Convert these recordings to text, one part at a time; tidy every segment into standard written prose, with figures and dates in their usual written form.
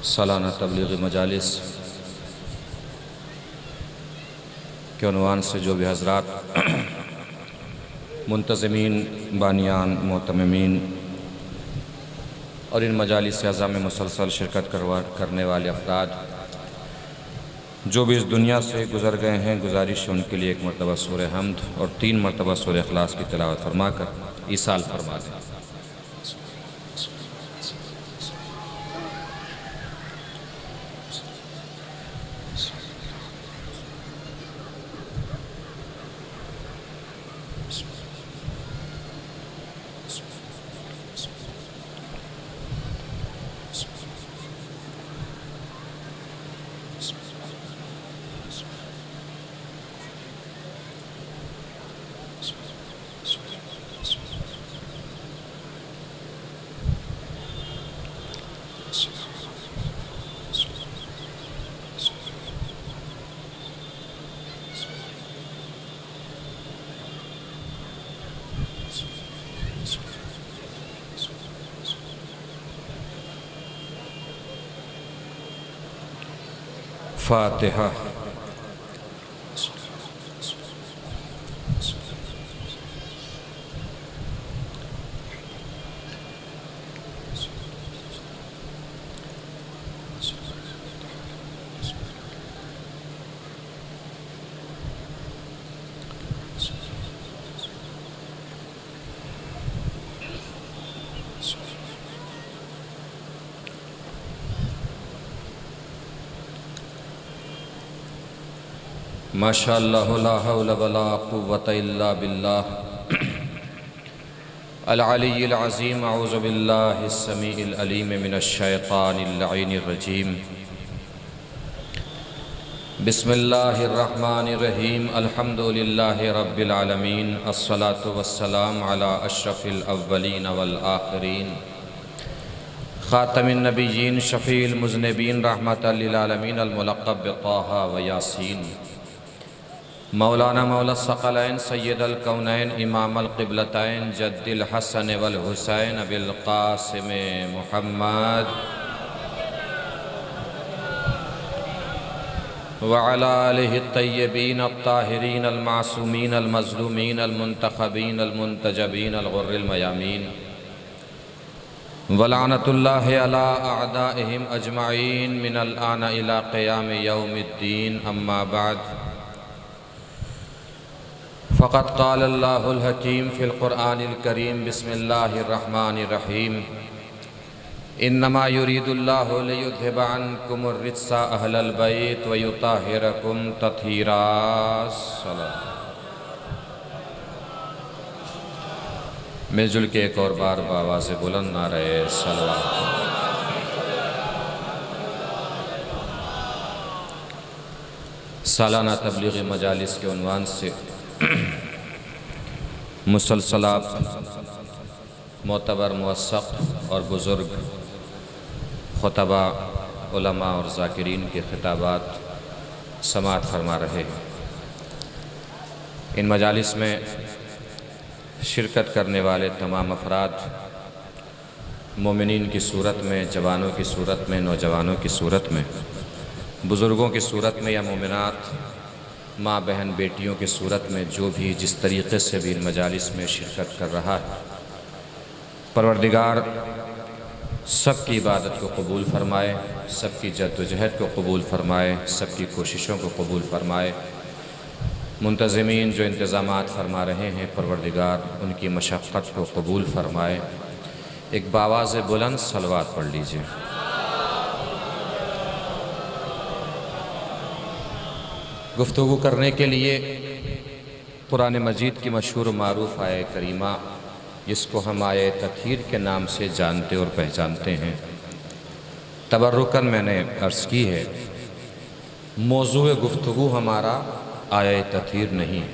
سالانہ تبلیغی مجالس کے عنوان سے جو بھی حضرات منتظمین، بانیان، معتممین اور ان مجالس اعضاء میں مسلسل شرکت کرنے والے افراد جو بھی اس دنیا سے گزر گئے ہیں، گزارش ہے ان کے لیے ایک مرتبہ سورہ حمد اور 3 مرتبہ سورہ اخلاص کی تلاوت فرما کر ایصال فرما دیں۔ فاتحہ۔ ماشاء اللہ لا حول ولا قوة الا باللہ العلی العظیم۔ اعوذ باللہ السمیع العلیم من الشیطان اللعین الرجیم۔ بسم اللہ الرحمن الرحیم۔ الحمد للہ رب العالمین، الصلاة والسلام علی اشرف الاولین والآخرین، خاتم النبیین، شفیع المذنبین، رحمۃ للعالمین، الملقب بطٰہٰ و یاسین، مولانا مولا الثقلین، سید الکونین، امام القبلتین، جد الحسن والحسین، ابی القاسم محمد وعلی آلہ الطیبین الطاہرین المعصومین المظلومین المنتخبین المنتجبین الغر المیامین، ولعنۃ اللہ علی اعدائہم اجمعین من الآن الی قیام یوم الدین۔ اما بعد، فقد قال اللہ الحکیم فی القرآن الکریم۔ بسم اللہ الرحمن الرحیم۔ انما یرید اللہ لیذھب عنکم الرجس اہل البیت ویطہرکم تطہیرا۔ مل جل کے ایک اور بار بآواز بلند نعرہ صلوات۔ سالانہ تبلیغی مجالس کے عنوان سے مسلسل آپ معتبر، موثق اور بزرگ خطبہ، علماء اور ذاکرین کے خطابات سماعت فرما رہے ہیں۔ ان مجالس میں شرکت کرنے والے تمام افراد مومنین کی صورت میں، جوانوں کی صورت میں، نوجوانوں کی صورت میں، بزرگوں کی صورت میں یا مومنات، ماں بہن بیٹیوں کی صورت میں، جو بھی جس طریقے سے بھی ان مجالس میں شرکت کر رہا ہے، پروردگار سب کی عبادت کو قبول فرمائے، سب کی جد و جہد کو قبول فرمائے، سب کی کوششوں کو قبول فرمائے۔ منتظمین جو انتظامات فرما رہے ہیں، پروردگار ان کی مشقت کو قبول فرمائے۔ ایک بآواز بلند صلوات پڑھ لیجئے۔ گفتگو کرنے کے لیے قرآن مجید کی مشہور و معروف آیہ کریمہ، جس کو ہم آیہ تطہیر کے نام سے جانتے اور پہچانتے ہیں، تبرکاً میں نے عرض کی ہے، موضوع گفتگو ہمارا آیہ تطہیر نہیں،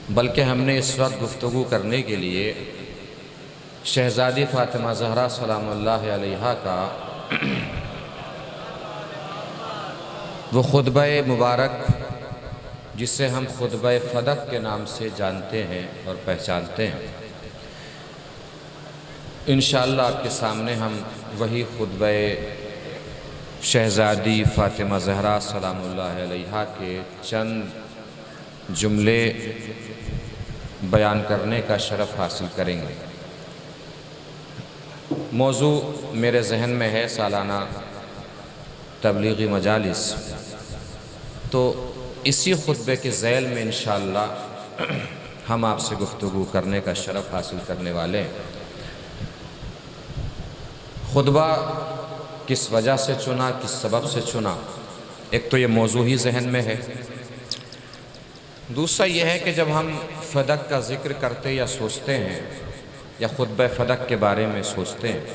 بلکہ ہم نے اس وقت گفتگو کرنے کے لیے شہزادی فاطمہ زہرا سلام اللہ علیہا کا وہ خطبہ مبارک جسے ہم خطبہ فدق کے نام سے جانتے ہیں اور پہچانتے ہیں، انشاءاللہ آپ کے سامنے ہم وہی خطبہ شہزادی فاطمہ زہرا سلام اللہ علیہا کے چند جملے بیان کرنے کا شرف حاصل کریں گے۔ موضوع میرے ذہن میں ہے سالانہ تبلیغی مجالس، تو اسی خطبے کے ذیل میں انشاءاللہ ہم آپ سے گفتگو کرنے کا شرف حاصل کرنے والے ہیں۔ خطبہ کس وجہ سے چنا، کس سبب سے چنا، ایک تو یہ موضوع ہی ذہن میں ہے، دوسرا یہ ہے کہ جب ہم فدق کا ذکر کرتے یا سوچتے ہیں یا خطبہ فدق کے بارے میں سوچتے ہیں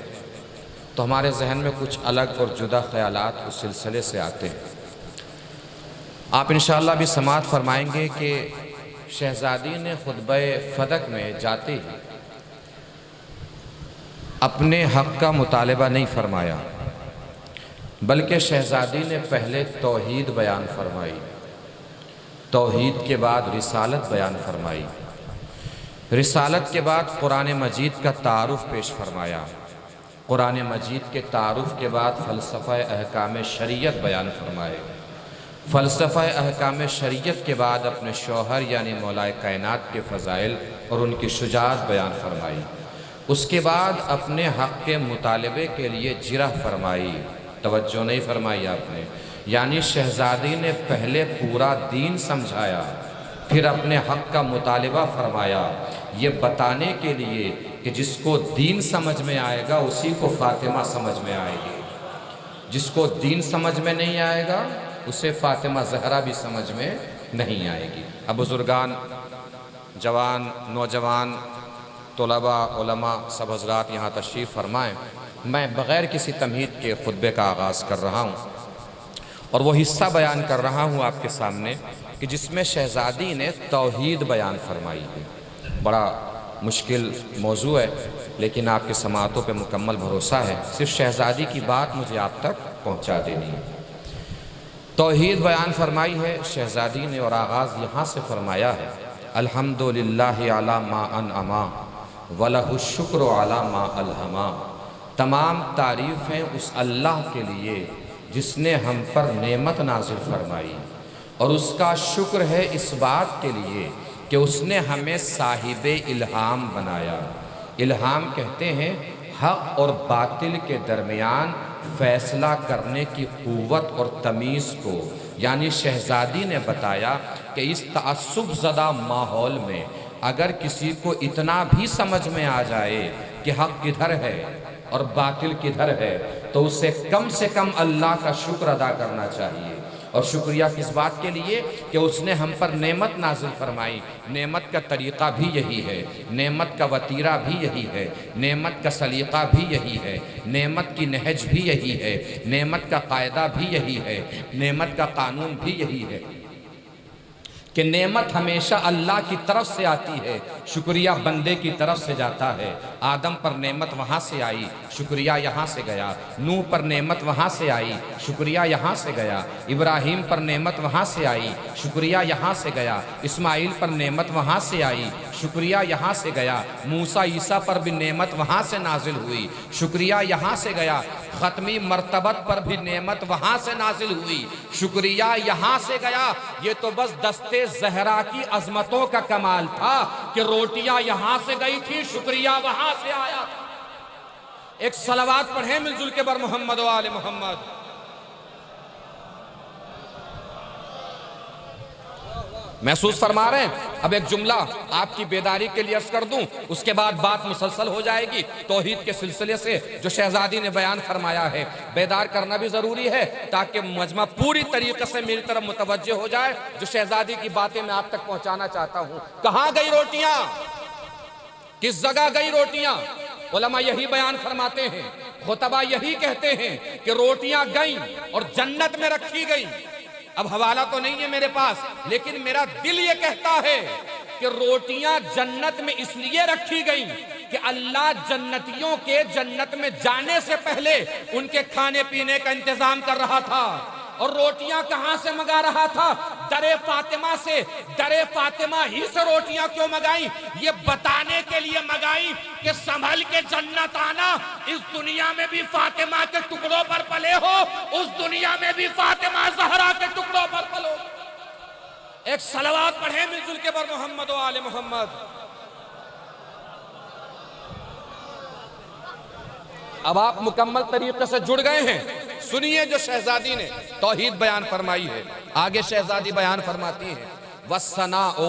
تو ہمارے ذہن میں کچھ الگ اور جدا خیالات اس سلسلے سے آتے ہیں۔ آپ انشاءاللہ بھی سماعت فرمائیں گے کہ شہزادی نے خطبہ فدق میں جاتے ہی اپنے حق کا مطالبہ نہیں فرمایا، بلکہ شہزادی نے پہلے توحید بیان فرمائی، توحید کے بعد رسالت بیان فرمائی، رسالت کے بعد قرآن مجید کا تعارف پیش فرمایا، قرآن مجید کے تعارف کے بعد فلسفہ احکام شریعت بیان فرمائے، فلسفہ احکام شریعت کے بعد اپنے شوہر یعنی مولا کائنات کے فضائل اور ان کی شجاعت بیان فرمائی، اس کے بعد اپنے حق کے مطالبے کے لیے جرح فرمائی۔ توجہ نہیں فرمائی آپ نے، یعنی شہزادی نے پہلے پورا دین سمجھایا، پھر اپنے حق کا مطالبہ فرمایا، یہ بتانے کے لیے کہ جس کو دین سمجھ میں آئے گا اسی کو فاطمہ سمجھ میں آئے گی، جس کو دین سمجھ میں نہیں آئے گا اسے فاطمہ زہرا بھی سمجھ میں نہیں آئے گی۔ اب بزرگان، جوان، نوجوان، طلباء، علماء سب حضرات یہاں تشریف فرمائیں۔ میں بغیر کسی تمہید کے خطبے کا آغاز کر رہا ہوں اور وہ حصہ بیان کر رہا ہوں آپ کے سامنے کہ جس میں شہزادی نے توحید بیان فرمائی ہے۔ بڑا مشکل موضوع ہے لیکن آپ کے سماعتوں پہ مکمل بھروسہ ہے، صرف شہزادی کی بات مجھے آپ تک پہنچا دینی ہے۔ توحید بیان فرمائی ہے شہزادی نے اور آغاز یہاں سے فرمایا ہے، الحمدللہ علی ما انعما وَلَهُ الشُّكْرُ عَلَى مَا أَلْهَمَا۔ تمام تعریفیں اس اللہ کے لیے جس نے ہم پر نعمت نازل فرمائی، اور اس کا شکر ہے اس بات کے لیے کہ اس نے ہمیں صاحب الہام بنایا۔ الہام کہتے ہیں حق اور باطل کے درمیان فیصلہ کرنے کی قوت اور تمیز کو، یعنی شہزادی نے بتایا کہ اس تعصب زدہ ماحول میں اگر کسی کو اتنا بھی سمجھ میں آ جائے کہ حق کدھر ہے اور باطل کدھر ہے تو اسے کم سے کم اللہ کا شکر ادا کرنا چاہیے۔ اور شکریہ کس بات کے لیے کہ اس نے ہم پر نعمت نازل فرمائی۔ نعمت کا طریقہ بھی یہی ہے، نعمت کا وتیرہ بھی یہی ہے، نعمت کا سلیقہ بھی یہی ہے، نعمت کی نہج بھی یہی ہے، نعمت کا قاعدہ بھی یہی ہے، نعمت کا قانون بھی یہی ہے کہ نعمت ہمیشہ اللہ کی طرف سے آتی ہے، شکریہ بندے کی طرف سے جاتا ہے۔ آدم پر نعمت وہاں سے آئی، شکریہ یہاں سے گیا، نوح پر نعمت وہاں سے آئی، شکریہ یہاں سے گیا، ابراہیم پر نعمت وہاں سے آئی، شکریہ یہاں سے گیا، اسماعیل پر نعمت وہاں سے آئی، شکریہ یہاں سے گیا، موسیٰ عیسیٰ پر بھی نعمت وہاں سے نازل ہوئی، شکریہ یہاں سے گیا، ختمی مرتبت پر بھی نعمت وہاں سے نازل ہوئی، شکریہ یہاں سے گیا۔ یہ تو بس دستے زہرا کی عظمتوں کا کمال تھا کہ روٹیاں یہاں سے گئی تھی، شکریہ وہاں سے آیا تھا۔ ایک صلوات پڑھیں من ذو الکبر محمد و آل محمد۔ محسوس فرما رہے ہیں؟ اب ایک جملہ آپ کی بیداری کے لیے عرض کر دوں، اس کے بعد بات مسلسل ہو جائے گی توحید کے سلسلے سے جو شہزادی نے بیان فرمایا ہے۔ بیدار کرنا بھی ضروری ہے تاکہ مجمع پوری طریقے سے میری طرف متوجہ ہو جائے۔ جو شہزادی کی باتیں میں آپ تک پہنچانا چاہتا ہوں، کہاں گئی روٹیاں، کس جگہ گئی روٹیاں؟ علماء یہی بیان فرماتے ہیں، خطبہ یہی کہتے ہیں کہ روٹیاں گئیں اور جنت میں رکھی گئیں۔ اب حوالہ تو نہیں ہے میرے پاس، لیکن میرا دل یہ کہتا ہے کہ روٹیاں جنت میں اس لیے رکھی گئیں کہ اللہ جنتیوں کے جنت میں جانے سے پہلے ان کے کھانے پینے کا انتظام کر رہا تھا۔ اور روٹیاں کہاں سے منگا رہا تھا؟ در فاطمہ سے۔ در فاطمہ ہی سے روٹیاں کیوں منگائیں؟ یہ بتانے کے لیے منگائیں کہ سنبھل کے جنت آنا، اس دنیا میں بھی فاطمہ کے ٹکڑوں پر پلے ہو، اس دنیا میں بھی فاطمہ زہرا کے ٹکڑوں پر پلو۔ ایک صلوات پڑھیں مل جل کے بر محمد و آل محمد۔ اب آپ مکمل طریقے سے جڑ گئے ہیں، سنیے جو شہزادی نے توحید بیان فرمائی ہے۔ آگے شہزادی بیان فرماتی ہے وَالثَّنَاءُ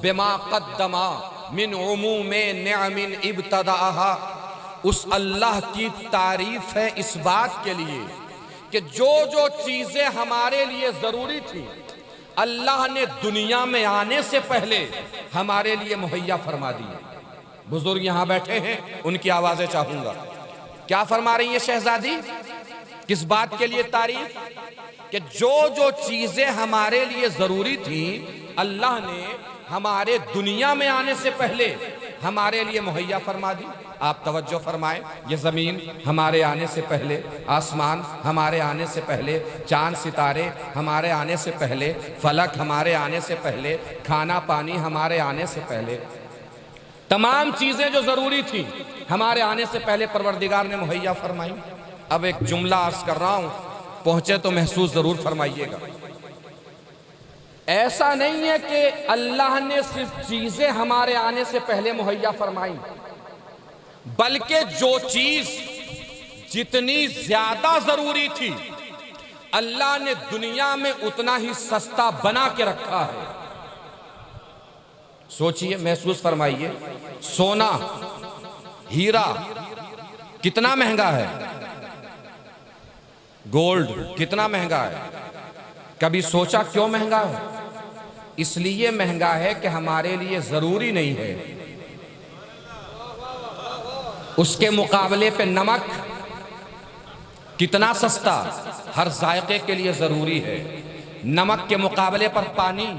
بِمَا قَدَّمَا مِنْ عُمُومِ نِعْمٍ ابْتَدَأَهَا، اس اللہ کی تعریف ہے اس بات کے لیے کہ جو جو چیزیں ہمارے لیے ضروری تھی اللہ نے دنیا میں آنے سے پہلے ہمارے لیے مہیا فرما دی۔ بزرگ یہاں بیٹھے ہیں، ان کی آوازیں چاہوں گا۔ کیا فرما رہی ہے شہزادی؟ کس بات کے لیے تعریف؟ کہ جو جو چیزیں ہمارے لیے ضروری تھیں اللہ نے ہمارے دنیا میں آنے سے پہلے ہمارے لیے مہیا فرما دی۔ آپ توجہ فرمائیں، یہ زمین ہمارے آنے سے پہلے، آسمان ہمارے آنے سے پہلے، چاند ستارے ہمارے آنے سے پہلے، فلک ہمارے آنے سے پہلے، کھانا پانی ہمارے آنے سے پہلے، تمام چیزیں جو ضروری تھیں ہمارے آنے سے پہلے پروردگار نے مہیا فرمائی۔ اب ایک جملہ عرض کر رہا ہوں، پہنچے تو محسوس ضرور فرمائیے گا۔ ایسا نہیں ہے کہ اللہ نے صرف چیزیں ہمارے آنے سے پہلے مہیا فرمائی، بلکہ جو چیز جتنی زیادہ ضروری تھی اللہ نے دنیا میں اتنا ہی سستا بنا کے رکھا ہے۔ سوچئے، محسوس فرمائیے، سونا، ہیرا کتنا مہنگا ہے، گولڈ کتنا مہنگا ہے؟ کبھی سوچا کیوں مہنگا ہے؟ اس لیے مہنگا ہے کہ ہمارے لیے ضروری نہیں ہے۔ اس کے مقابلے پہ نمک کتنا سستا، ہر ذائقے کے لیے ضروری ہے۔ نمک کے مقابلے پر پانی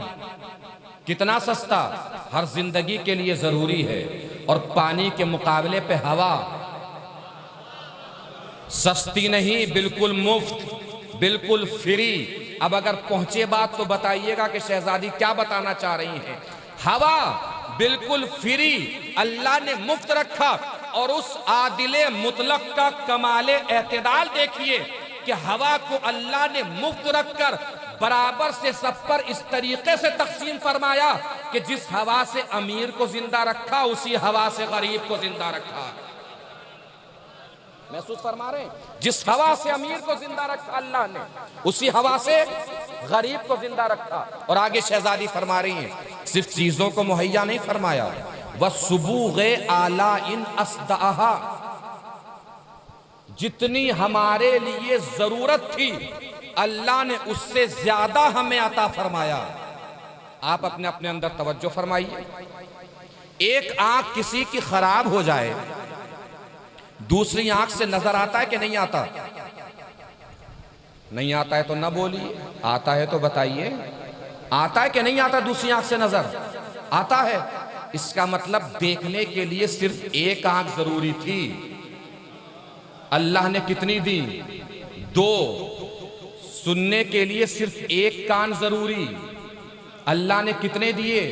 کتنا سستا، ہر زندگی کے لیے ضروری ہے۔ اور پانی کے مقابلے پہ ہوا سستی نہیں، بالکل مفت، بالکل فری۔ اب اگر پہنچے بات تو بتائیے گا کہ شہزادی کیا بتانا چاہ رہی ہیں؟ ہوا بالکل فری اللہ نے مفت رکھا، اور اس عادل مطلق کا کمال اعتدال دیکھیے کہ ہوا کو اللہ نے مفت رکھ کر برابر سے سب پر اس طریقے سے تقسیم فرمایا کہ جس ہوا سے امیر کو زندہ رکھا اسی ہوا سے غریب کو زندہ رکھا۔ محسوس فرما رہے ہیں؟ جس ہوا سے امیر کو زندہ رکھا اللہ نے اسی ہوا سے غریب کو زندہ رکھا۔ اور آگے شہزادی فرما رہی ہیں صرف چیزوں کو مہیا نہیں فرمایا، وَالصُّبُوغِ آلَائِنْ أَصْدَعَهَا، جتنی ہمارے لیے ضرورت تھی اللہ نے اس سے زیادہ ہمیں عطا فرمایا۔ آپ اپنے اپنے اندر توجہ فرمائیے۔ ایک آنکھ کسی کی خراب ہو جائے دوسری آنکھ سے نظر آتا ہے کہ نہیں آتا؟ نہیں آتا ہے تو نہ بولیے، آتا ہے تو بتائیے۔ آتا ہے کہ نہیں آتا دوسری آنکھ سے نظر؟ آتا ہے۔ اس کا مطلب دیکھنے کے لیے صرف ایک آنکھ ضروری تھی، اللہ نے کتنی دی؟ 2۔ سننے کے لیے صرف ایک کان ضروری، اللہ نے کتنے دیے؟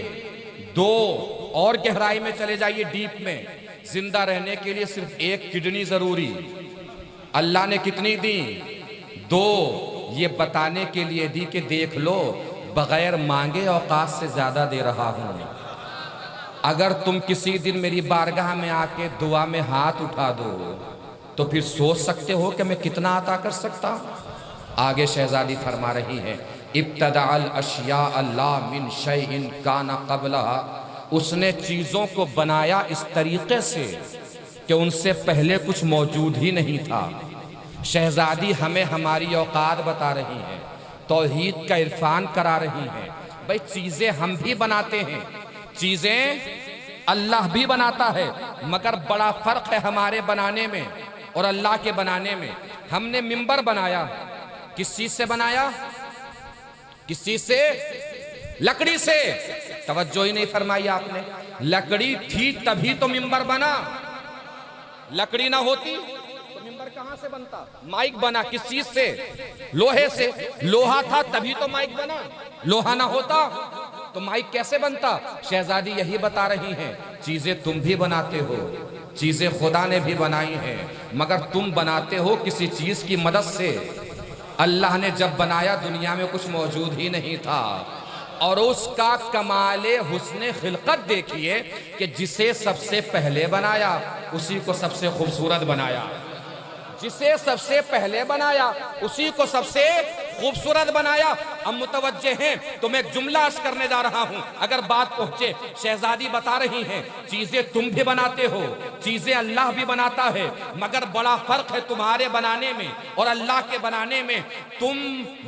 2۔ اور گہرائی میں چلے جائیے، ڈیپ میں، زندہ رہنے کے لیے صرف ایک کڈنی ضروری، اللہ نے کتنی دی؟ 2۔ یہ بتانے کے لیے دی کہ دیکھ لو بغیر مانگے اوقات سے زیادہ دے رہا ہوں۔ اگر تم کسی دن میری بارگاہ میں آ کے دعا میں ہاتھ اٹھا دو تو پھر سوچ سکتے ہو کہ میں کتنا عطا کر سکتا ہوں۔ آگے شہزادی فرما رہی ہے ابتدع الاشیاء لا من شیء کان قبلها، اس نے چیزوں کو بنایا اس طریقے سے کہ ان سے پہلے کچھ موجود ہی نہیں تھا۔ شہزادی ہمیں ہماری اوقات بتا رہی ہیں، توحید کا عرفان کرا رہی ہیں۔ بھئی چیزیں ہم بھی بناتے ہیں، چیزیں اللہ بھی بناتا ہے، مگر بڑا فرق ہے ہمارے بنانے میں اور اللہ کے بنانے میں۔ ہم نے منبر بنایا، کس چیز سے بنایا؟ کس چیز سے؟ لکڑی سے۔ توجہ ہی نہیں فرمائی آپ نے۔ لکڑی تھی تبھی تو منبر بنا، لکڑی نہ ہوتی تو منبر کہاں کہاں سے بنتا؟ مائک بنا کس چیز سے؟ لوہے سے۔ لوہا تھا تبھی تو مائک بنا، لوہا نہ ہوتا تو مائک کیسے بنتا؟ شہزادی یہی بتا رہی ہیں، چیزیں تم بھی بناتے ہو، چیزیں خدا نے بھی بنائی ہیں، مگر تم بناتے ہو کسی چیز کی مدد سے۔ اللہ نے جب بنایا دنیا میں کچھ موجود ہی نہیں تھا، اور اس کا کمال حسن خلقت دیکھیے کہ جسے سب سے پہلے بنایا اسی کو سب سے خوبصورت بنایا، جسے سب سے پہلے بنایا اسی کو سب سے خوبصورت بنایا۔ اب متوجہ ہیں تو میں ایک جملہ عرض کرنے جا رہا ہوں، اگر بات پہنچے۔ شہزادی بتا رہی ہیں چیزیں تم بھی بناتے ہو، چیزیں اللہ بھی بناتا ہے، مگر بڑا فرق ہے تمہارے بنانے میں اور اللہ کے بنانے میں۔ تم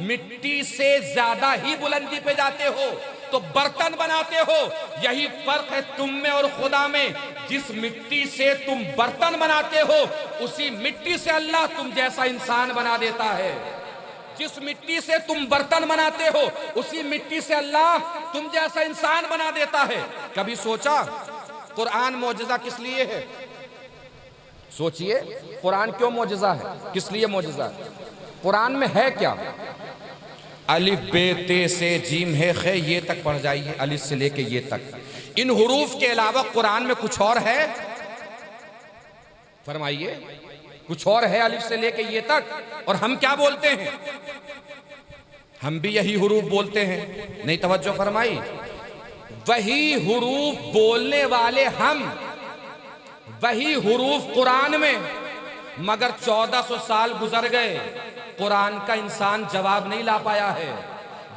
مٹی سے زیادہ ہی بلندی پہ جاتے ہو تو برتن بناتے ہو، یہی فرق ہے تم میں اور خدا میں۔ جس مٹی سے تم برتن بناتے ہو اسی مٹی سے اللہ تم جیسا انسان بنا دیتا ہے۔ جس مٹی سے تم برتن بناتے ہو اسی مٹی سے اللہ تم جیسا انسان بنا دیتا ہے۔ کبھی سوچا قرآن معجزہ کس لیے ہے؟ سوچئے قرآن کیوں معجزہ ہے، کس لیے معجزہ ہے؟ قرآن میں ہے کیا؟ الف بے تے سے جیم ہے خے یہ تک پڑھ جائیے، الف سے لے کے یہ تک۔ ان حروف کے علاوہ قرآن میں کچھ اور ہے؟ فرمائیے کچھ اور ہے الف سے لے کے یہ تک؟ اور ہم کیا بولتے ہیں؟ ہم بھی یہی حروف بولتے ہیں، نہیں توجہ فرمائی؟ وہی حروف بولنے والے ہم، وہی حروف قرآن میں، مگر 1400 سال گزر گئے قرآن کا انسان جواب نہیں لا پایا ہے،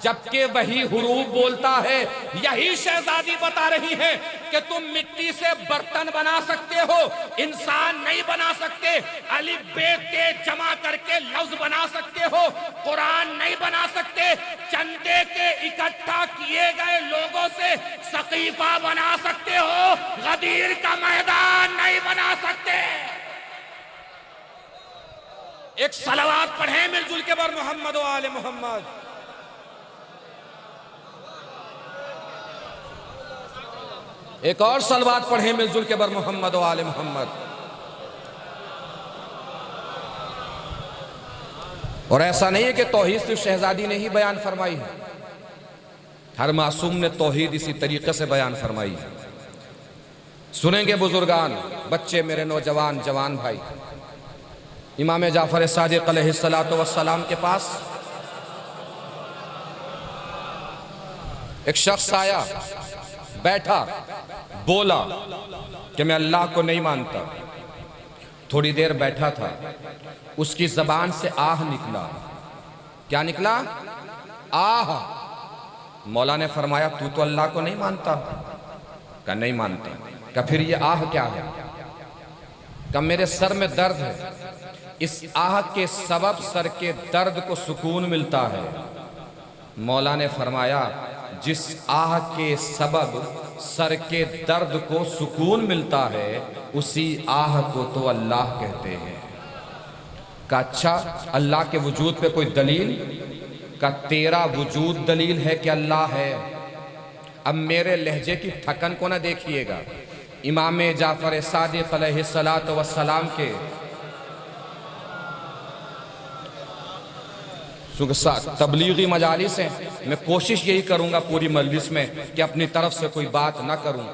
جبکہ وہی حروف بولتا ہے۔ یہی شہزادی بتا رہی ہے کہ تم مٹی سے برتن بنا سکتے ہو، انسان نہیں بنا سکتے۔ الف بے تے جمع کر کے لفظ بنا سکتے ہو، قرآن نہیں بنا سکتے۔ چندے کے اکٹھا کیے گئے لوگوں سے سقیفہ بنا سکتے ہو، غدیر کا میدان نہیں بنا سکتے۔ ایک صلوات پڑھیں مل جل کے بر محمد و آل محمد۔ ایک اور صلوات پڑھیں مل جل کے بر محمد و آل محمد۔ اور ایسا نہیں ہے کہ توحید صرف شہزادی نے ہی بیان فرمائی ہے، ہر معصوم نے توحید اسی طریقے سے بیان فرمائی ہے۔ سنیں گے بزرگان، بچے، میرے نوجوان جوان بھائی، امام جعفر صادق علیہ السلام کے پاس ایک شخص آیا، بیٹھا، بولا کہ میں اللہ کو نہیں مانتا۔ تھوڑی دیر بیٹھا تھا، اس کی زبان سے آہ نکلا۔ کیا نکلا؟ آہ۔ مولا نے فرمایا تو اللہ کو نہیں مانتا؟ کہا نہیں مانتا۔ کہا پھر یہ آہ کیا ہے؟ کہا میرے سر میں درد ہے، اس آہ کے سبب سر کے درد کو سکون ملتا ہے۔ مولا نے فرمایا جس آہ کے سبب سر کے درد کو سکون ملتا ہے اسی آہ کو تو اللہ کہتے ہیں۔ کہا اچھا اللہ کے وجود پہ کوئی دلیل؟ کہا تیرا وجود دلیل ہے کہ اللہ ہے۔ اب میرے لہجے کی تھکن کو نہ دیکھیے گا، امام جعفر صادق علیہ السلام کے تبلیغی مجالس ہیں، میں کوشش یہی کروں گا پوری مجلس میں کہ اپنی طرف سے کوئی بات نہ کروں،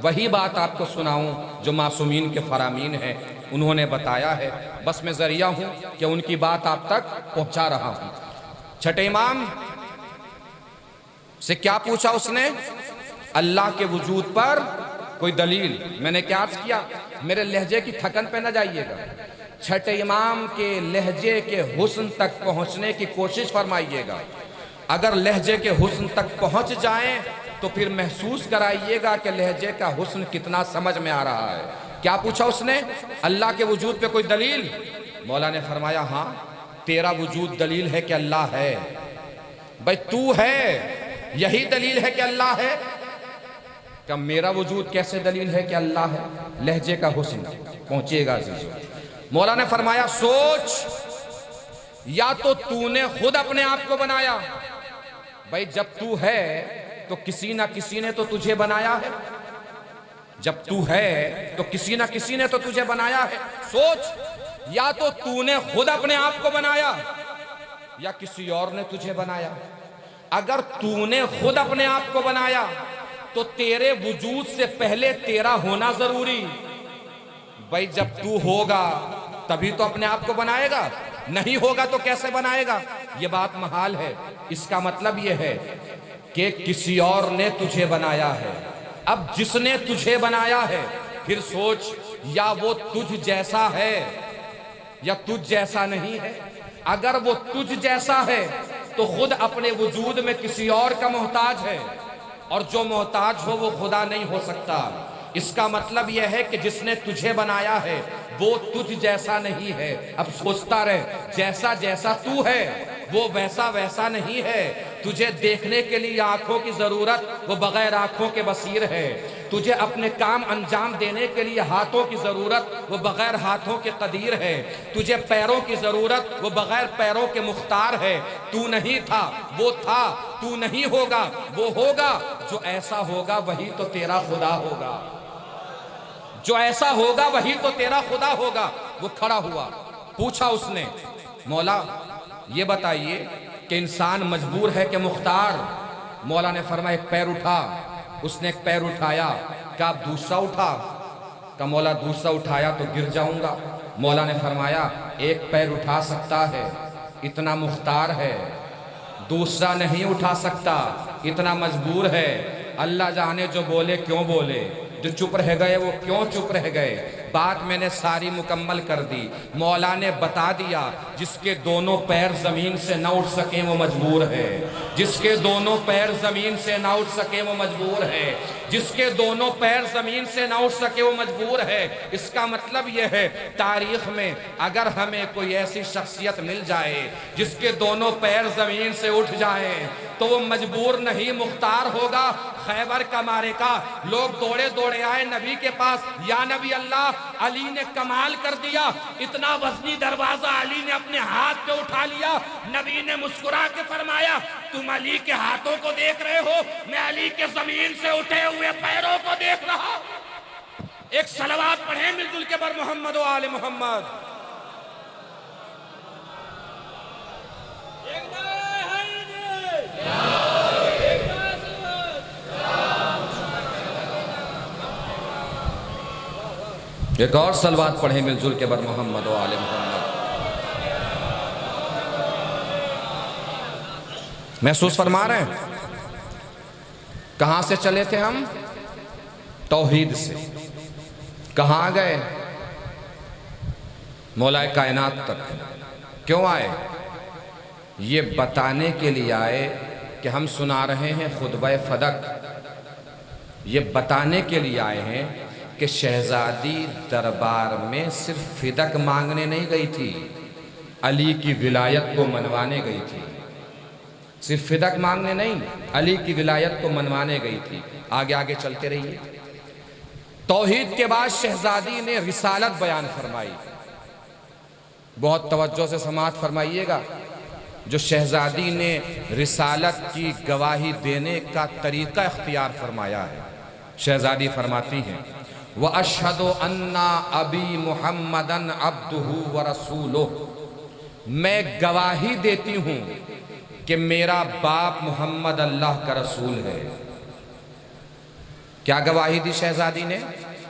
وہی بات آپ کو سناؤں جو معصومین کے فرامین ہیں انہوں نے بتایا ہے، بس میں ذریعہ ہوں کہ ان کی بات آپ تک پہنچا رہا ہوں۔ چھٹے امام سے کیا پوچھا اس نے؟ اللہ کے وجود پر کوئی دلیل؟ میں نے کیا عرض کیا؟ میرے لہجے کی تھکن پہ نہ جائیے گا، چھٹے امام کے لہجے کے حسن تک پہنچنے کی کوشش فرمائیے گا۔ اگر لہجے کے حسن تک پہنچ جائیں تو پھر محسوس کرائیے گا کہ لہجے کا حسن کتنا سمجھ میں آ رہا ہے۔ کیا پوچھا اس نے؟ اللہ کے وجود پہ کوئی دلیل؟ مولا نے فرمایا ہاں تیرا وجود دلیل ہے کہ اللہ ہے۔ بھئی تو ہے یہی دلیل ہے کہ اللہ ہے؟ کہ میرا وجود کیسے دلیل ہے کہ اللہ ہے؟ لہجے کا حسن پہنچیے گا عزیزو۔ مولا نے فرمایا سوچ، یا تو نے خود اپنے آپ کو بنایا؟ بھئی جب تو ہے تو کسی نہ کسی نے تو تجھے بنایا ہے، جب تو ہے تو کسی نہ کسی نے تو تجھے بنایا ہے۔ سوچ، یا تو تو نے خود اپنے آپ کو بنایا یا کسی اور نے تجھے بنایا۔ اگر تو نے خود اپنے آپ کو بنایا تو تیرے وجود سے پہلے تیرا ہونا ضروری۔ بھائی جب تو ہوگا تبھی تو اپنے آپ کو بنائے گا، نہیں ہوگا تو کیسے بنائے گا؟ یہ بات محال ہے۔ اس کا مطلب یہ ہے کہ کسی اور نے تجھے بنایا ہے۔ اب جس نے تجھے بنایا ہے پھر سوچ، یا وہ تجھ جیسا ہے یا تجھ جیسا نہیں ہے۔ اگر وہ تجھ جیسا ہے تو خود اپنے وجود میں کسی اور کا محتاج ہے، اور جو محتاج ہو وہ خدا نہیں ہو سکتا۔ اس کا مطلب یہ ہے کہ جس نے تجھے بنایا ہے وہ تجھ جیسا نہیں ہے۔ اب سوچتا رہ، جیسا جیسا تو ہے وہ ویسا ویسا نہیں ہے۔ تجھے دیکھنے کے لیے آنکھوں کی ضرورت، وہ بغیر آنکھوں کے بصیر ہے۔ تجھے اپنے کام انجام دینے کے لیے ہاتھوں کی ضرورت، وہ بغیر ہاتھوں کے قدیر ہے۔ تجھے پیروں کی ضرورت، وہ بغیر پیروں کے مختار ہے۔ تو نہیں تھا وہ تھا، تو نہیں ہوگا وہ ہوگا۔ جو ایسا ہوگا وہی تو تیرا خدا ہوگا، جو ایسا ہوگا وہی تو تیرا خدا ہوگا۔ وہ کھڑا ہوا، پوچھا اس نے، مولا یہ بتائیے کہ انسان مجبور ہے کہ مختار؟ مولا نے فرمایا ایک پیر اٹھا۔ اس نے ایک پیر اٹھایا، کہا اب دوسرا اٹھا۔ کہا مولا دوسرا اٹھایا تو گر جاؤں گا۔ مولا نے فرمایا ایک پیر اٹھا سکتا ہے، اتنا مختار ہے، دوسرا نہیں اٹھا سکتا، اتنا مجبور ہے۔ اللہ جانے جو بولے کیوں بولے، جو چپ رہ گئے وہ کیوں چپ رہ گئے۔ بات میں نے ساری مکمل کر دی۔ مولا نے بتا دیا جس کے دونوں پیر زمین سے نہ اٹھ سکیں وہ مجبور ہے، جس کے دونوں پیر زمین سے نہ اٹھ سکیں وہ مجبور ہے، جس کے دونوں پیر زمین سے نہ اٹھ سکے وہ مجبور ہے۔ اس کا مطلب یہ ہے تاریخ میں اگر ہمیں کوئی ایسی شخصیت مل جائے جس کے دونوں پیر زمین سے اٹھ جائیں تو وہ مجبور نہیں مختار ہوگا۔ خیبر کا معرکہ، لوگ دوڑے دوڑے آئے نبی کے پاس، یا نبی اللہ علی نے کمال کر دیا، اتنا وزنی دروازہ علی نے اپنے ہاتھ پہ اٹھا لیا۔ نبی نے مسکرا کے فرمایا تم علی کے ہاتھوں کو دیکھ رہے ہو، میں علی کے زمین سے اٹھے ہوئے پیروں کو دیکھ رہا ہوں۔ ایک صلوات پڑھیں مل جل کے بر محمد و آل محمد۔ ایک اور صلوات پڑھیں مل جل کے بر محمد و آل محمد۔ محسوس فرما رہے ہیں کہاں سے چلے تھے ہم؟ توحید سے۔ کہاں گئے؟ مولا کائنات تک۔ کیوں آئے؟ یہ بتانے کے لیے آئے کہ ہم سنا رہے ہیں خطبہ فدق۔ یہ بتانے کے لیے آئے ہیں کہ شہزادی دربار میں صرف فدق مانگنے نہیں گئی تھی، علی کی ولایت کو منوانے گئی تھی۔ صرف فدق مانگنے نہیں، علی کی ولایت کو منوانے گئی تھی۔ آگے آگے چلتے رہیے۔ توحید کے بعد شہزادی نے رسالت بیان فرمائی۔ بہت توجہ سے سماعت فرمائیے گا۔ جو شہزادی نے رسالت کی گواہی دینے کا طریقہ اختیار فرمایا ہے، شہزادی فرماتی ہیں وَأَشْهَدُ أَنَّ أَبِي مُحَمَّدًا عَبْدُهُ وَرَسُولُهُ، میں گواہی دیتی ہوں کہ میرا باپ محمد اللہ کا رسول ہے۔ کیا گواہی دی شہزادی نے؟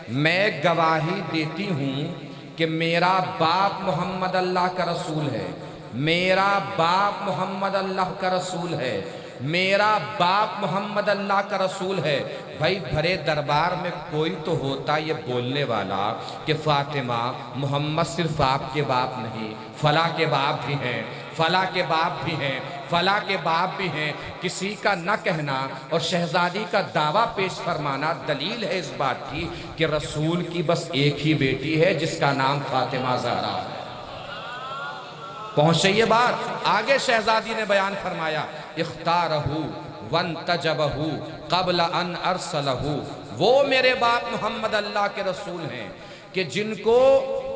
میں گواہی دیتی ہوں کہ میرا باپ محمد اللہ کا رسول ہے، میرا باپ محمد اللہ کا رسول ہے، میرا باپ محمد اللہ کا رسول ہے۔ بھائی بھرے دربار میں کوئی تو ہوتا یہ بولنے والا کہ فاطمہ محمد صرف آپ کے باپ نہیں، فلاں کے باپ بھی ہیں، فلاں کے باپ بھی ہیں، فلاں کے باپ بھی ہیں۔ کسی کا نہ کہنا اور شہزادی کا دعویٰ پیش فرمانا دلیل ہے اس بات کی کہ رسول کی بس ایک ہی بیٹی ہے جس کا نام فاطمہ زہرا ہے۔ پہنچے یہ بات؟ آگے شہزادی نے بیان فرمایا اختارہ وانتجبہ قبل ان ارسلہ، وہ میرے باپ محمد اللہ کے رسول ہیں کہ جن کو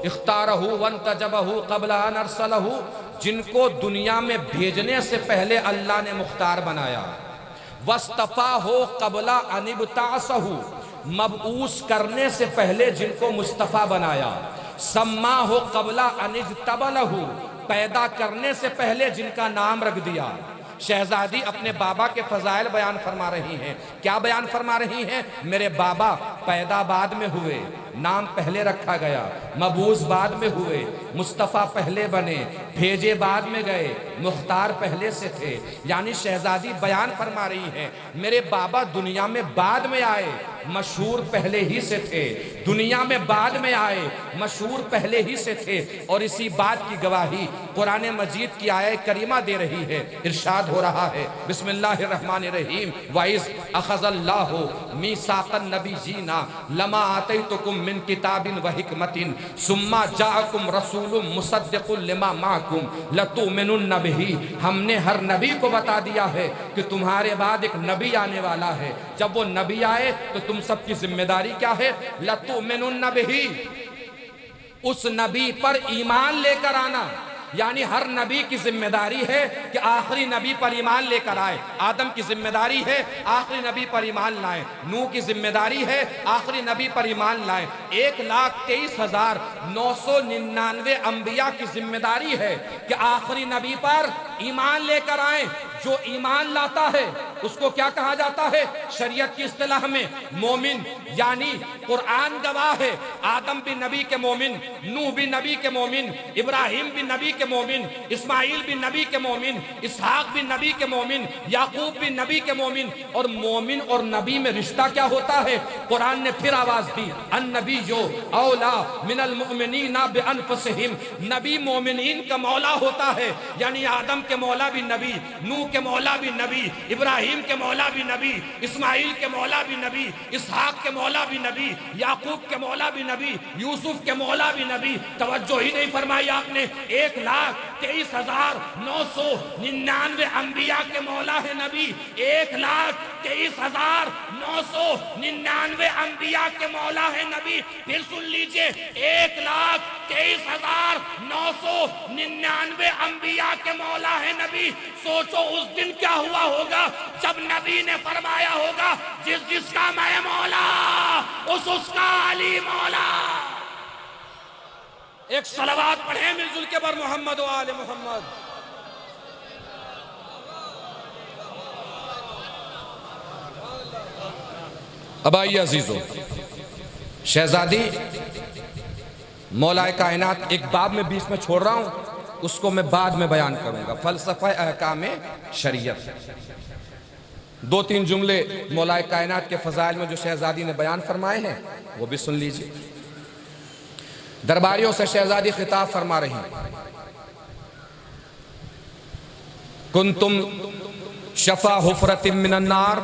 اختارہ وانتجبہ قبل ان ارسلہ، جن کو دنیا میں بھیجنے سے پہلے اللہ نے مختار بنایا، واصطفاہ قبل ان ابتعثہ، مبعوث کرنے سے پہلے جن کو مصطفیٰ بنایا، سماہ قبل ان اجتبلہ، پیدا کرنے سے پہلے جن کا نام رکھ دیا۔ شہزادی اپنے بابا کے فضائل بیان فرما رہی ہیں۔ کیا بیان فرما رہی ہیں؟ میرے بابا پیدا بعد میں ہوئے، نام پہلے رکھا گیا، مبعوث بعد میں ہوئے، مصطفیٰ پہلے بنے، بھیجے بعد میں گئے، مختار پہلے سے تھے۔ یعنی شہزادی بیان فرما رہی ہیں میرے بابا دنیا میں بعد میں آئے، مشہور پہلے ہی سے تھے، دنیا میں بعد میں آئے، مشہور پہلے ہی سے تھے۔ اور اسی بات کی گواہی قرآن مجید کی آیت کریمہ دے رہی ہے۔ ارشاد ہو رہا ہے بسم اللہ الرحمن الرحیم، وَإِذْ أَخَذَ اللَّهُ مِيثَاقَ النَّبِيِّينَ لَمَا آتَيْتُكُم مِّن كِتَابٍ وَحِكْمَةٍ ثُمَّ جَاءَكُمْ رَسُولٌ مُصَدِّقٌ لِّمَا مَعَكُمْ لَتُؤْمِنُنَّ بِهِ، ہم نے ہر نبی کو بتا دیا ہے کہ تمہارے بعد ایک نبی آنے والا ہے۔ جب وہ نبی آئے تو تم سب کی ذمہ داری کیا ہے؟ لَتُؤْمِنُنَّ بِهِ، اس نبی پر ایمان لے کر آنا۔ یعنی ہر نبی کی ذمہ داری ہے کہ آخری نبی پر ایمان لے کر آئے۔ آدم کی ذمہ داری ہے آخری نبی پر ایمان لائیں، نوح کی ذمہ داری ہے آخری نبی پر ایمان لائیں۔ 1,23,999 انبیاء کی ذمہ داری ہے کہ آخری نبی پر ایمان لے کر آئیں۔ جو ایمان لاتا ہے اس کو کیا کہا جاتا ہے؟ شریعت کی اصطلاح میں مومن۔ یعنی قرآن گواہ ہے، آدم بھی نبی کے مومن، نوح بھی نبی کے مومن، ابراہیم بھی نبی کے مومن، اسماعیل بھی نبی کے مومن، اسحاق بھی نبی کے مومن، یعقوب بھی نبی کے مومن۔ اور مومن اور نبی میں رشتہ کیا ہوتا ہے؟ قرآن نے پھر آواز دی، النبی اولا من المؤمنین بانفسہم، نبی مومنین کا مولا ہوتا ہے۔ یعنی آدم کے مولا بھی نبی، نوح کے مولا بھی نبی، ابراہیم کے مولا بھی نبی، اسماعیل کے مولا بھی نبی، اسحاق کے مولا بھی نبی، یعقوب کے مولا بھی نبی، یوسف کے مولا بھی نبی۔ توجہ ہی نہیں فرمائی آپ نے، 1,23,999 انبیاء کے مولا ہے نبی، 1,23,999 انبیاء کے مولا ہے نبی۔ پھر سن لیجئے، 1,23,999 انبیاء کے مولا ہے نبی۔ سوچو اس دن کیا ہوا ہوگا جب نبی نے فرمایا ہوگا جس جس کا میں مولا اس کا علی مولا۔ ایک صلوات پڑھیں مل جل کے بر محمد و آل محمد۔ اب آئیے عزیزو، شہزادی مولا کائنات ایک باب میں بیچ میں چھوڑ رہا ہوں، اس کو میں بعد میں بیان کروں گا، فلسفہ احکام شریعت۔ 2-3 جملے مولا کائنات کے فضائل میں جو شہزادی نے بیان فرمائے ہیں وہ بھی سن لیجئے۔ درباریوں سے شہزادی خطاب فرما رہی ہیں، کنتم شفا حفرت من النار،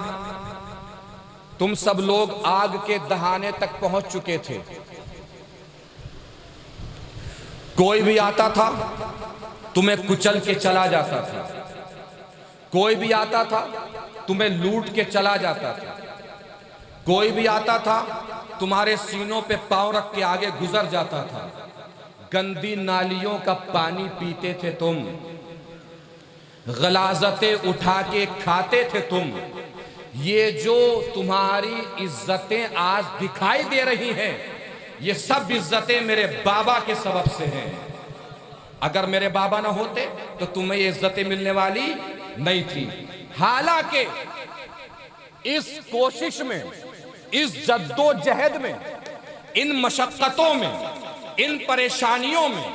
تم سب لوگ آگ کے دہانے تک پہنچ چکے تھے۔ کوئی بھی آتا تھا تمہیں کچل کے چلا جاتا تھا، کوئی بھی آتا تھا تمہیں لوٹ کے چلا جاتا تھا، کوئی بھی آتا تھا تمہارے سینوں پہ پاؤں رکھ کے آگے گزر جاتا تھا۔ گندی نالیوں کا پانی پیتے تھے تم، غلاظتیں اٹھا کے کھاتے تھے تم۔ یہ جو تمہاری عزتیں آج دکھائی دے رہی ہیں، یہ سب عزتیں میرے بابا کے سبب سے ہیں۔ اگر میرے بابا نہ ہوتے تو تمہیں یہ عزتیں ملنے والی نہیں تھی۔ حالانکہ اس کوشش میں، اس جد و جہد میں، ان مشقتوں میں، ان پریشانیوں میں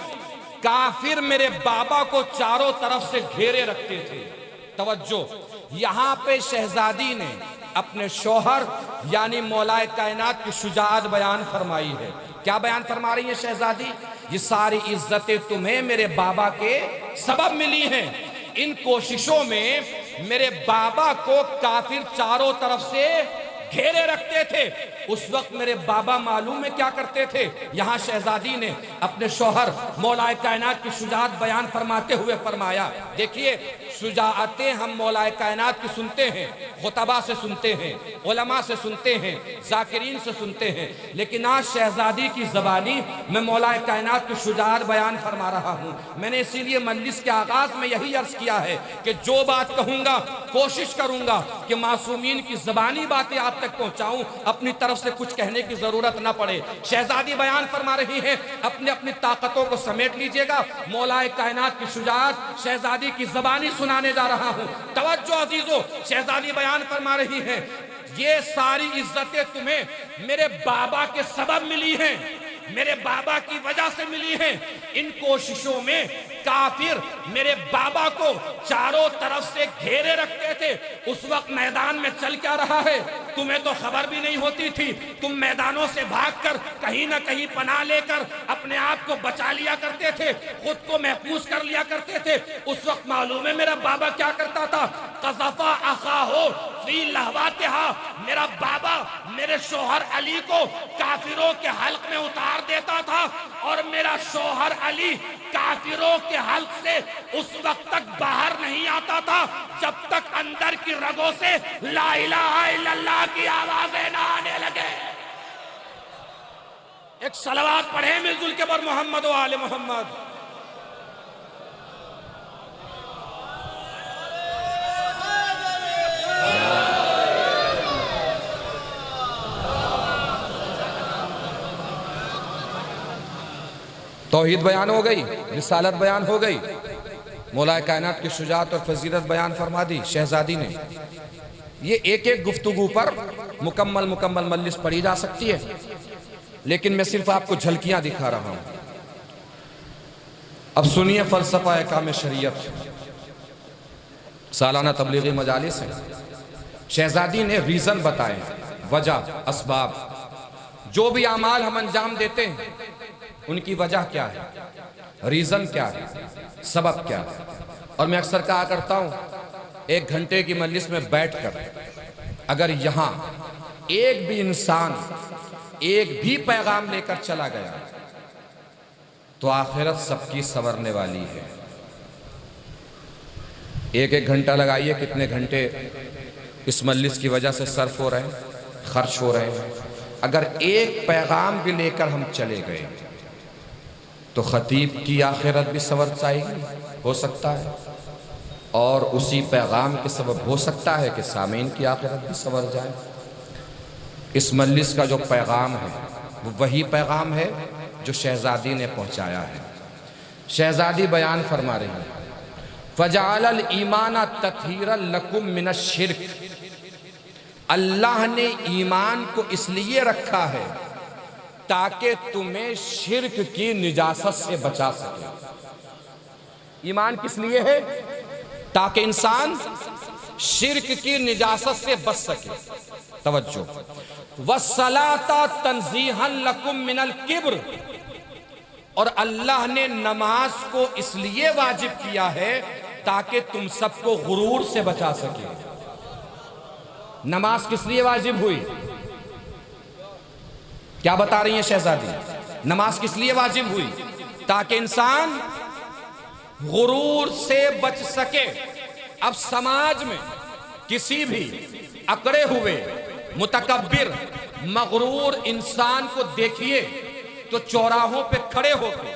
کافر میرے بابا کو چاروں طرف سے گھیرے رکھتے تھے۔ توجہ، یہاں پہ شہزادی نے اپنے شوہر یعنی مولا کائنات کی شجاعت بیان فرمائی ہے۔ کیا بیان فرما رہی ہے شہزادی؟ یہ ساری عزتیں تمہیں میرے بابا کے سبب ملی ہیں۔ ان کوششوں میں میرے بابا کو کافر چاروں طرف سے گھیرے رکھتے تھے۔ اس وقت میرے بابا معلوم ہے کیا کرتے تھے؟ یہاں شہزادی نے اپنے شوہر مولا کائنات کی شجاعت بیان فرماتے ہوئے فرمایا، دیکھیے شجاعتیں ہم مولا کائنات کی سنتے ہیں، خطبہ سے سنتے ہیں، علماء سے سنتے ہیں، ذاکرین سے سنتے ہیں، لیکن آج شہزادی کی زبانی میں مولا کائنات کی شجاعت بیان فرما رہا ہوں۔ میں نے اسی لیے مجلس کے آغاز میں یہی عرض کیا ہے کہ جو بات کہوں گا کوشش کروں گا کہ معصومین کی زبانی باتیں آپ تک پہنچاؤں، اپنی طرف طرف سے کچھ کہنے کی ضرورت نہ پڑے۔ شہزادی بیان فرما رہی ہیں، اپنی طاقتوں کو سمیٹ لیجئے گا، مولا کائنات کی شجاعت شہزادی کی زبانی سنانے جا رہا ہوں۔ توجہ عزیزو، شہزادی بیان فرما رہی ہیں، یہ ساری عزتیں تمہیں میرے بابا کے سبب ملی ہیں، میرے بابا کی وجہ سے ملی ہیں۔ ان کوششوں میں کافر میرے بابا کو چاروں طرف سے گھیرے رکھتے تھے۔ اس وقت میدان میں چل کیا رہا ہے تمہیں تو خبر بھی نہیں ہوتی تھی، تم میدانوں سے بھاگ کر کہیں نہ کہیں پناہ لے کر اپنے آپ کو بچا لیا کرتے تھے، خود کو محفوظ کر لیا کرتے تھے۔ اس وقت معلوم ہے میرا بابا کیا کرتا تھا، قذفا اخاہو فی لہواتہا، میرا بابا میرے شوہر علی کو کافروں کے حلق میں اتار دیتا تھا، اور میرا شوہر علی کافروں کے حلق سے اس وقت تک باہر نہیں آتا تھا جب تک اندر کی رگوں سے لا الہ الا اللہ کی آوازیں نہ آنے لگے۔ ایک صلوات پڑھیں مل جل کے پر محمد و آل محمد۔ توحید بیان ہو گئی، رسالت بیان ہو گئی، مولا کائنات کی شجاعت اور فضیلت بیان فرما دی شہزادی نے۔ یہ ایک ایک گفتگو پر مکمل مجلس پڑھی جا سکتی ہے، لیکن میں صرف آپ کو جھلکیاں دکھا رہا ہوں۔ اب سنیے فلسفہ احکام شریعت، سالانہ تبلیغی مجالس ہیں۔ شہزادی نے ریزن بتائے، وجہ، اسباب، جو بھی اعمال ہم انجام دیتے ہیں ان کی وجہ کیا ہے، ریزن کیا ہے، سبب کیا ہے۔ اور میں اکثر کہا کرتا ہوں، 1 گھنٹے کی مجلس میں بیٹھ کر اگر یہاں ایک بھی انسان ایک بھی پیغام لے کر چلا گیا تو آخرت سب کی سنورنے والی ہے۔ 1 گھنٹہ لگائیے، کتنے گھنٹے اس مجلس کی وجہ سے صرف ہو رہے ہیں، خرچ ہو رہے ہیں۔ اگر ایک پیغام بھی لے کر ہم چلے گئے تو خطیب کی آخرت بھی سنور جائے گی، ہو سکتا ہے، اور اسی پیغام کے سبب ہو سکتا ہے کہ سامعین کی آخرت بھی سنور جائے۔ اس مجلس کا جو پیغام ہے وہ وہی پیغام ہے جو شہزادی نے پہنچایا ہے۔ شہزادی بیان فرما رہی ہے، فَجَعَلَ الْإِيمَانَ تَطْهِيرًا لَكُم مِّنَ الشِّرْكِ، اللہ نے ایمان کو اس لیے رکھا ہے تاکہ تمہیں شرک کی نجاست سے بچا سکے۔ ایمان کس لیے ہے؟ تاکہ انسان شرک کی نجاست سے بچ سکے۔ توجہ، وَالصَّلَاةَ تَنزِيهًا لَكُم مِّنَ الْكِبْرِ، اور اللہ نے نماز کو اس لیے واجب کیا ہے تاکہ تم سب کو غرور سے بچا سکے۔ نماز کس لیے واجب ہوئی؟ کیا بتا رہی ہیں شہزادی؟ نماز کس لیے واجب ہوئی؟ تاکہ انسان غرور سے بچ سکے۔ اب سماج میں کسی بھی اکڑے ہوئے متکبر مغرور انسان کو دیکھیے تو چوراہوں پہ کھڑے ہو کے،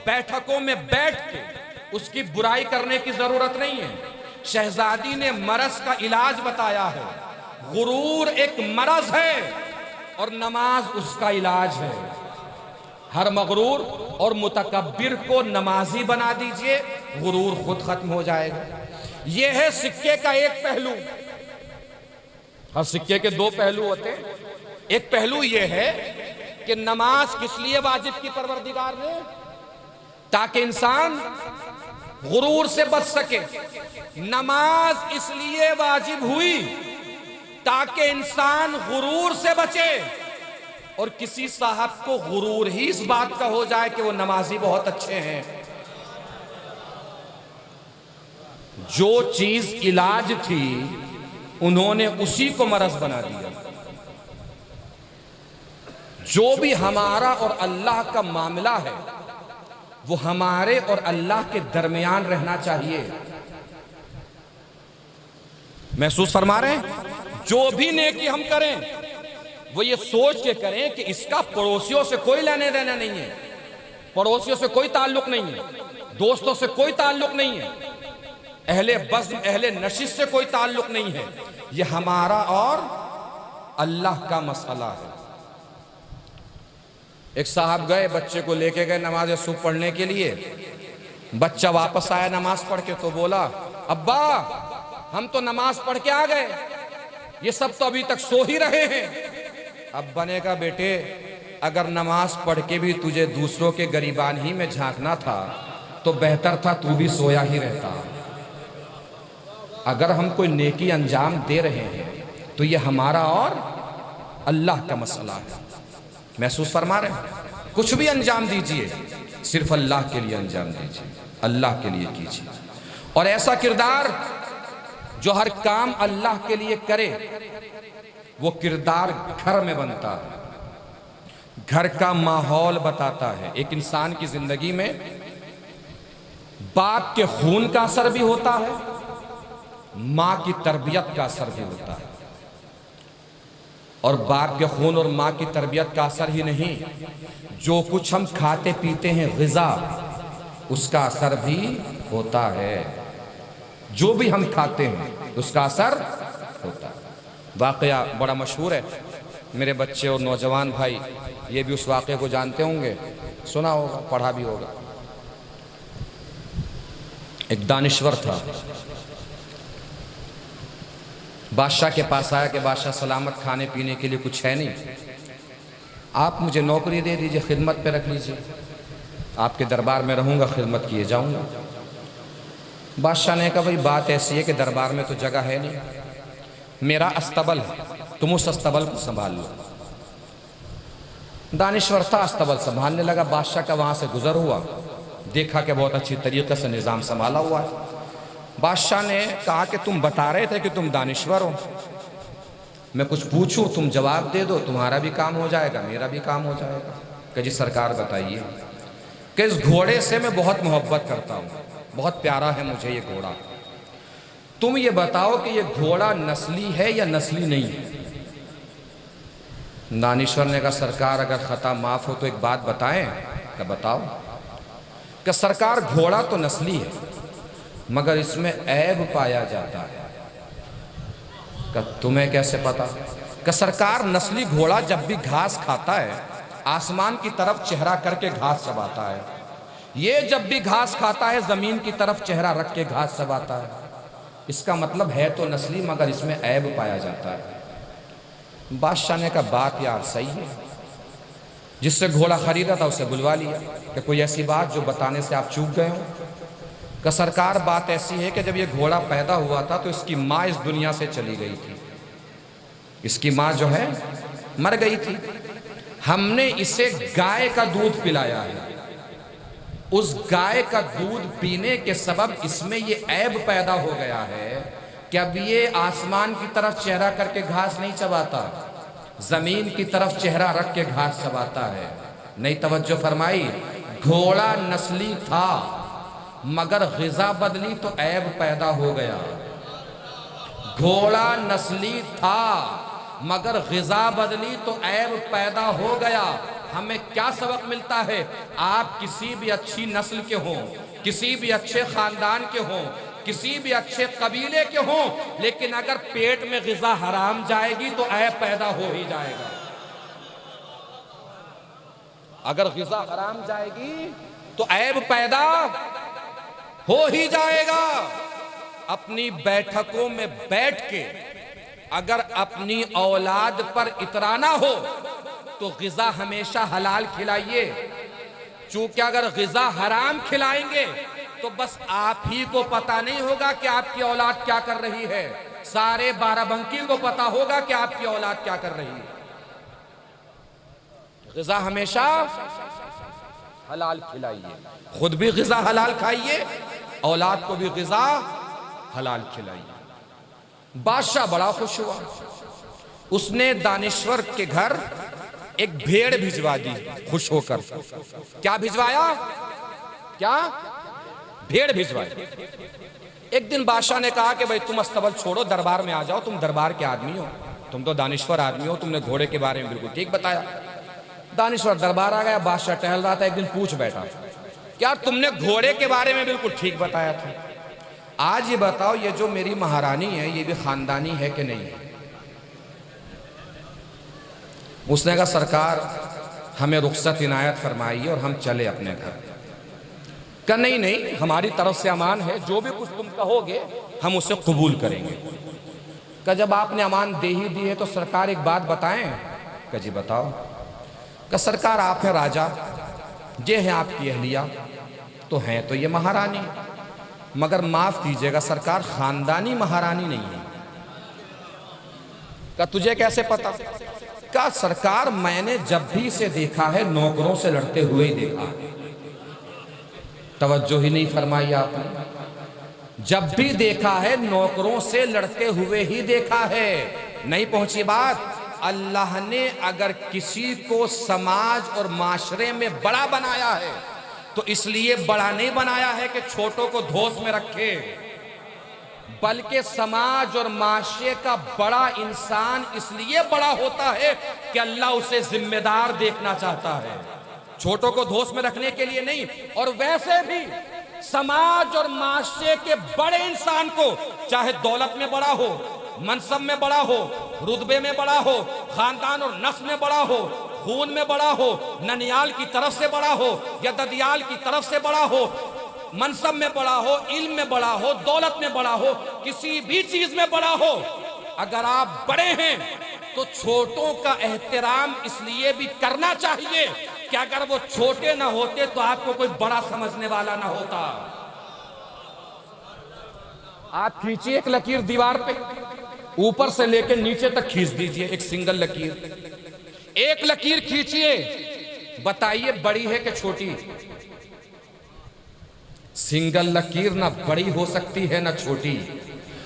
بیٹھکوں میں بیٹھ کے اس کی برائی کرنے کی ضرورت نہیں ہے۔ شہزادی نے مرض کا علاج بتایا ہے۔ غرور ایک مرض ہے اور نماز اس کا علاج ہے۔ ہر مغرور اور متکبر کو نمازی بنا دیجئے، غرور خود ختم ہو جائے گا۔ یہ ہے سکے کا ایک پہلو۔ ہر سکے کے 2 پہلو ہوتے ہیں۔ ایک پہلو یہ ہے کہ نماز کس لیے واجب کی پروردگار نے؟ تاکہ انسان غرور سے بچ سکے۔ نماز اس لیے واجب ہوئی تاکہ انسان غرور سے بچے، اور کسی صاحب کو غرور ہی اس بات کا ہو جائے کہ وہ نمازی بہت اچھے ہیں۔ جو چیز علاج تھی انہوں نے اسی کو مرض بنا دیا۔ جو بھی ہمارا اور اللہ کا معاملہ ہے وہ ہمارے اور اللہ کے درمیان رہنا چاہیے۔ محسوس فرما رہے ہیں؟ جو بھی نیکی ہم کریں وہ یہ سوچ کے کریں کہ اس کا پڑوسیوں سے کوئی لینے دینا نہیں ہے، پڑوسیوں سے کوئی تعلق نہیں ہے، دوستوں سے کوئی تعلق نہیں ہے، اہل بزم اہل نشست سے کوئی تعلق نہیں ہے۔ یہ ہمارا اور اللہ کا مسئلہ ہے۔ ایک صاحب گئے، بچے کو لے کے گئے نماز صبح پڑھنے کے لیے۔ بچہ واپس آیا نماز پڑھ کے تو بولا، ابا ہم تو نماز پڑھ کے آ گئے، یہ سب تو ابھی تک سو ہی رہے ہیں۔ ابا نے کہا، بیٹے اگر نماز پڑھ کے بھی تجھے دوسروں کے گریبان ہی میں جھانکنا تھا تو بہتر تھا تو بھی سویا ہی رہتا۔ اگر ہم کوئی نیکی انجام دے رہے ہیں تو یہ ہمارا اور اللہ کا مسئلہ ہے۔ محسوس فرما رہے ہیں؟ کچھ بھی انجام دیجئے صرف اللہ کے لیے انجام دیجئے، اللہ کے لیے کیجئے، اور ایسا کردار جو ہر کام اللہ کے لیے کرے وہ کردار گھر میں بنتا ہے، گھر کا ماحول بتاتا ہے۔ ایک انسان کی زندگی میں باپ کے خون کا اثر بھی ہوتا ہے، ماں کی تربیت کا اثر بھی ہوتا ہے، اور باپ کے خون اور ماں کی تربیت کا اثر ہی نہیں، جو کچھ ہم کھاتے پیتے ہیں غذا، اس کا اثر بھی ہوتا ہے۔ جو بھی ہم کھاتے ہیں اس کا اثر ہوتا ہے۔ واقعہ بڑا مشہور ہے، میرے بچے اور نوجوان بھائی یہ بھی اس واقعے کو جانتے ہوں گے، سنا ہوگا، پڑھا بھی ہوگا۔ ایک دانشور تھا، بادشاہ کے پاس آیا کہ بادشاہ سلامت، کھانے پینے کے لیے کچھ ہے نہیں، آپ مجھے نوکری دے دیجئے، خدمت پہ رکھ لیجئے، آپ کے دربار میں رہوں گا، خدمت کیے جاؤں گا۔ بادشاہ نے کہا، بھئی بات ایسی ہے کہ دربار میں تو جگہ ہے نہیں، میرا استبل ہے، تم اس استبل کو سنبھال لو۔ دانشور تھا، استبل سنبھالنے لگا۔ بادشاہ کا وہاں سے گزر ہوا، دیکھا کہ بہت اچھی طریقے سے نظام سنبھالا ہوا ہے۔ بادشاہ نے کہا کہ تم بتا رہے تھے کہ تم دانشور ہو، میں کچھ پوچھوں تم جواب دے دو، تمہارا بھی کام ہو جائے گا، میرا بھی کام ہو جائے گا۔ کہ جی سرکار بتائیے۔ کہ اس گھوڑے سے میں بہت محبت کرتا ہوں، بہت پیارا ہے مجھے یہ گھوڑا، تم یہ بتاؤ کہ یہ گھوڑا نسلی ہے یا نسلی نہیں ہے؟ دانشور نے کہا، سرکار اگر خطا معاف ہو تو ایک بات بتائیں۔ کہ بتاؤ۔ کہ سرکار گھوڑا تو نسلی ہے مگر اس میں عیب پایا جاتا ہے۔ کہ تمہیں کیسے پتا؟ کہ سرکار نسلی گھوڑا جب بھی گھاس کھاتا ہے آسمان کی طرف چہرہ کر کے گھاس چباتا ہے، یہ جب بھی گھاس کھاتا ہے زمین کی طرف چہرہ رکھ کے گھاس چباتا ہے۔ اس کا مطلب ہے تو نسلی مگر اس میں عیب پایا جاتا ہے۔ بادشاہ نے کہا، بات یار صحیح ہے۔ جس سے گھوڑا خریدا تھا اسے بلوا لیا کہ کوئی ایسی بات جو بتانے سے آپ چوک گئے ہوں؟ کہ سرکار بات ایسی ہے کہ جب یہ گھوڑا پیدا ہوا تھا تو اس کی ماں اس دنیا سے چلی گئی تھی، اس کی ماں جو ہے مر گئی تھی، ہم نے اسے گائے کا دودھ پلایا ہے، اس گائے کا دودھ پینے کے سبب اس میں یہ عیب پیدا ہو گیا ہے کہ اب یہ آسمان کی طرف چہرہ کر کے گھاس نہیں چباتا، زمین کی طرف چہرہ رکھ کے گھاس چباتا ہے۔ نہیں توجہ فرمائی؟ گھوڑا نسلی تھا مگر غذا بدلی تو عیب پیدا ہو گیا۔ گھوڑا نسلی تھا مگر غذا بدلی تو عیب پیدا ہو گیا۔ ہمیں کیا سبق ملتا ہے؟ آپ کسی بھی اچھی نسل کے ہوں، کسی بھی اچھے خاندان کے ہوں، کسی بھی اچھے قبیلے کے ہوں، لیکن اگر پیٹ میں غذا حرام جائے گی تو عیب پیدا ہو ہی جائے گا۔ اگر غذا حرام جائے گی تو عیب پیدا ہو ہی جائے گا۔ اپنی بیٹھکوں میں بیٹھ کے اگر اپنی اولاد پر اترانا ہو تو غذا ہمیشہ حلال کھلائیے، چونکہ اگر غذا حرام کھلائیں گے تو بس آپ ہی کو پتا نہیں ہوگا کہ آپ کی اولاد کیا کر رہی ہے، سارے بارہ بنکی کو پتا ہوگا کہ آپ کی اولاد کیا کر رہی ہے۔ غذا ہمیشہ حلال کھلائیے، خود بھی غذا حلال کھائیے، اولاد کو بھی غذا حلال کھلائیے۔ بادشاہ بڑا خوش ہوا، اس نے دانشور کے گھر ایک بھیڑ بھجوا دی، خوش ہو کر۔ کیا بھجوایا؟ کیا؟ بھیڑ بھجوائی۔ ایک دن بادشاہ نے کہا کہ بھئی تم استبل چھوڑو، دربار میں آ جاؤ، تم دربار کے آدمی ہو، تم تو دانشور آدمی ہو، تم نے گھوڑے کے بارے میں بالکل ٹھیک بتایا۔ دانشور دربار آ گیا، بادشاہ ٹہل رہا تھا، ایک دن پوچھ بیٹھا، کیا تم نے گھوڑے کے بارے میں بالکل ٹھیک بتایا تھا؟ آج یہ بتاؤ، یہ جو میری مہارانی ہے یہ بھی خاندانی ہے کہ نہیں ہے؟ اس نے کہا سرکار ہمیں رخصت عنایت فرمائیے اور ہم چلے اپنے گھر۔ کہا نہیں نہیں، ہماری طرف سے امان ہے، جو بھی کچھ تم کہو گے ہم اسے قبول کریں گے۔ کہ جب آپ نے امان دے ہی دی ہے تو سرکار ایک بات بتائیں۔ کہ جی بتاؤ۔ کہ سرکار آپ ہیں راجہ، یہ ہیں آپ کی اہلیہ، تو ہیں تو یہ مہارانی، مگر معاف کیجئے گا سرکار خاندانی مہارانی نہیں ہے۔ کہ تجھے کیسے پتا؟ کہ سرکار میں نے جب بھی اسے دیکھا ہے نوکروں سے لڑتے ہوئے ہی دیکھا ہے۔ توجہ ہی نہیں فرمائی آپ نے، جب بھی دیکھا ہے نوکروں سے لڑتے ہوئے ہی دیکھا ہے۔ نہیں پہنچی بات؟ اللہ نے اگر کسی کو سماج اور معاشرے میں بڑا بنایا ہے تو اس لیے بڑا نہیں بنایا ہے کہ چھوٹوں کو دھوس میں رکھے، بلکہ سماج اور معاشرے کا بڑا انسان اس لیے بڑا ہوتا ہے کہ اللہ اسے ذمہ دار دیکھنا چاہتا ہے، چھوٹوں کو دھوس میں رکھنے کے لیے نہیں۔ اور ویسے بھی سماج اور معاشرے کے بڑے انسان کو، چاہے دولت میں بڑا ہو، منصب میں بڑا ہو، رتبے میں بڑا ہو، خاندان اور نسل میں بڑا ہو، خون میں بڑا ہو، ننیال کی طرف سے بڑا ہو یا ددیال کی طرف سے بڑا ہو، منصب میں بڑا ہو، علم میں بڑا ہو، دولت میں بڑا ہو، کسی بھی چیز میں بڑا ہو، اگر آپ بڑے ہیں تو چھوٹوں کا احترام اس لیے بھی کرنا چاہیے کہ اگر وہ چھوٹے نہ ہوتے تو آپ کو کوئی بڑا سمجھنے والا نہ ہوتا۔ آپ کھینچیے ایک لکیر دیوار پہ، اوپر سے لے کے نیچے تک کھینچ دیجئے، ایک سنگل لکیر، ایک لکیر کھینچیے، بتائیے بڑی ہے کہ چھوٹی؟ سنگل لکیر نہ بڑی ہو سکتی ہے نہ چھوٹی،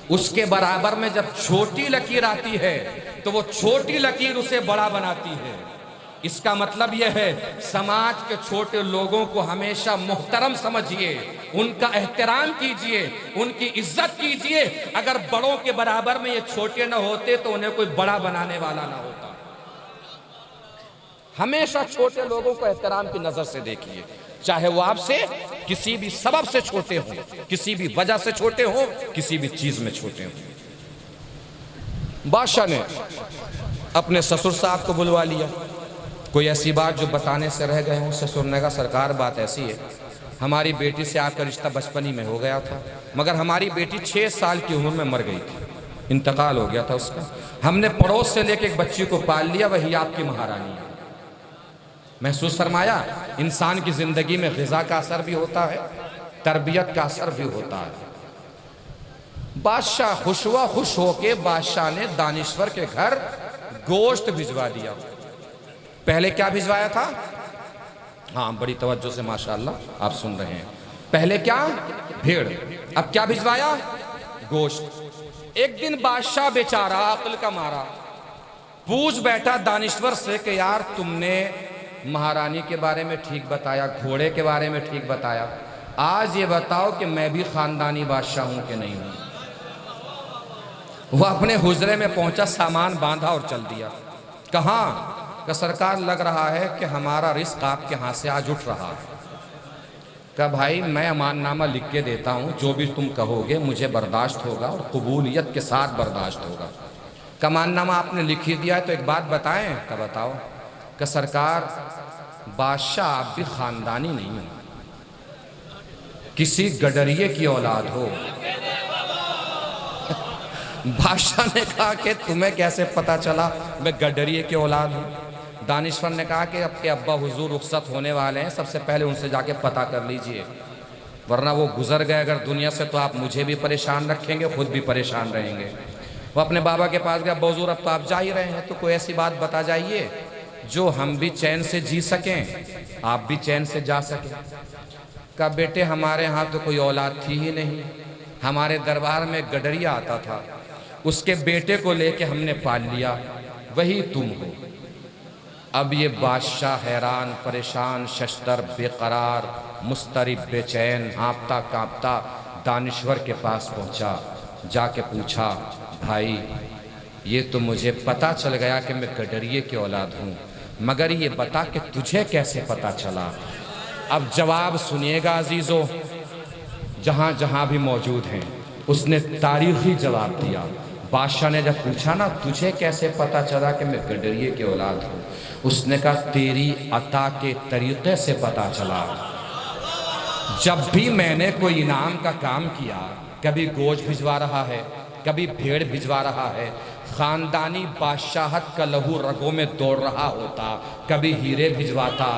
اس کے برابر میں جب چھوٹی لکیر آتی ہے تو وہ چھوٹی لکیر اسے بڑا بناتی ہے۔ اس کا مطلب یہ ہے سماج کے چھوٹے لوگوں کو ہمیشہ محترم سمجھیے، ان کا احترام کیجئے، ان کی عزت کیجئے۔ اگر بڑوں کے برابر میں یہ چھوٹے نہ ہوتے تو انہیں کوئی بڑا بنانے والا نہ ہوتا۔ ہمیشہ چھوٹے لوگوں کو احترام کی نظر سے دیکھیے، چاہے وہ آپ سے کسی بھی سبب سے چھوٹے ہوں، کسی بھی وجہ سے چھوٹے ہوں، کسی بھی چیز میں چھوٹے ہوں۔ بادشاہ نے اپنے سسر صاحب کو بلوا لیا، کوئی ایسی بات جو بتانے سے رہ گئے ہوں۔ سسر نے کہا سرکار بات ایسی ہے، ہماری بیٹی سے آپ کا رشتہ بچپن ہی میں ہو گیا تھا، مگر ہماری بیٹی 6 سال کی عمر میں مر گئی تھی، انتقال ہو گیا تھا اس کا۔ ہم نے پڑوس سے لے کے ایک بچی کو پال لیا، وہی آپ کی مہارانی ہے۔ محسوس فرمایا انسان کی زندگی میں غذا کا اثر بھی ہوتا ہے، تربیت کا اثر بھی ہوتا ہے۔ بادشاہ خوش ہوا، خوش ہو کے بادشاہ نے دانشور کے گھر گوشت بھجوا دیا۔ پہلے کیا بھجوایا تھا؟ ہاں بڑی توجہ سے ماشاءاللہ آپ سن رہے ہیں۔ پہلے کیا؟ بھیڑ۔ اب کیا بھجوایا؟ گوشت۔ ایک دن بادشاہ بیچارہ عقل کا مارا پوچھ بیٹھا دانشور سے کہ یار تم نے مہارانی کے بارے میں ٹھیک بتایا، گھوڑے کے بارے میں ٹھیک بتایا، آج یہ بتاؤ کہ میں بھی خاندانی بادشاہ ہوں کہ نہیں ہوں؟ وہ اپنے حجرے میں پہنچا، سامان باندھا اور چل دیا۔ کہاں؟ کہ سرکار لگ رہا ہے کہ ہمارا رزق آپ کے ہاتھ سے آج اٹھ رہا ہے۔ کہ بھائی میں امان نامہ لکھ کے دیتا ہوں، جو بھی تم کہو گے مجھے برداشت ہوگا اور قبولیت کے ساتھ برداشت ہوگا۔ کہ امان نامہ آپ نے لکھ ہی دیا ہے تو ایک بات بتائیں؟ کہ بتاؤ۔ کہ سرکار بادشاہ آپ بھی خاندانی نہیں ہیں، کسی گڈریے کی اولاد ہو۔ بادشاہ نے کہا کہ تمہیں کیسے پتا چلا میں گڈریے کی اولاد ہوں؟ دانشور نے کہا کہ اب کے ابا حضور رخصت ہونے والے ہیں، سب سے پہلے ان سے جا کے پتہ کر لیجئے، ورنہ وہ گزر گئے اگر دنیا سے تو آپ مجھے بھی پریشان رکھیں گے، خود بھی پریشان رہیں گے۔ وہ اپنے بابا کے پاس گیا، ابا حضور اب تو آپ جا ہی رہے ہیں تو کوئی ایسی بات بتا جائیے جو ہم بھی چین سے جی سکیں، آپ بھی چین سے جا سکیں۔ کہا بیٹے ہمارے ہاں تو کوئی اولاد تھی ہی نہیں، ہمارے دربار میں گڈریا آتا تھا، اس کے بیٹے کو لے کے ہم نے پال لیا، وہی تم ہو۔ اب یہ بادشاہ حیران، پریشان، ششدر، بے قرار، مضطرب، بے چین، ہانپتا کانپتا دانشور کے پاس پہنچا، جا کے پوچھا بھائی یہ تو مجھے پتا چل گیا کہ میں گڈریے کی اولاد ہوں، مگر یہ بتا کہ تجھے کیسے پتا چلا؟ اب جواب سنیے گا عزیزو، جہاں جہاں بھی موجود ہیں، اس نے تاریخی جواب دیا۔ بادشاہ نے جب پوچھا نا تجھے کیسے پتا چلا کہ میں گڈریے کی اولاد ہوں، اس نے کہا تیری عطا کے طریقے سے پتا چلا۔ جب بھی میں نے کوئی انعام کا کام کیا، کبھی گوشت بھجوا رہا ہے، کبھی بھیڑ بھجوا رہا ہے، خاندانی بادشاہت کا لہو رگوں میں دوڑ رہا ہوتا، کبھی ہیرے بھجواتا،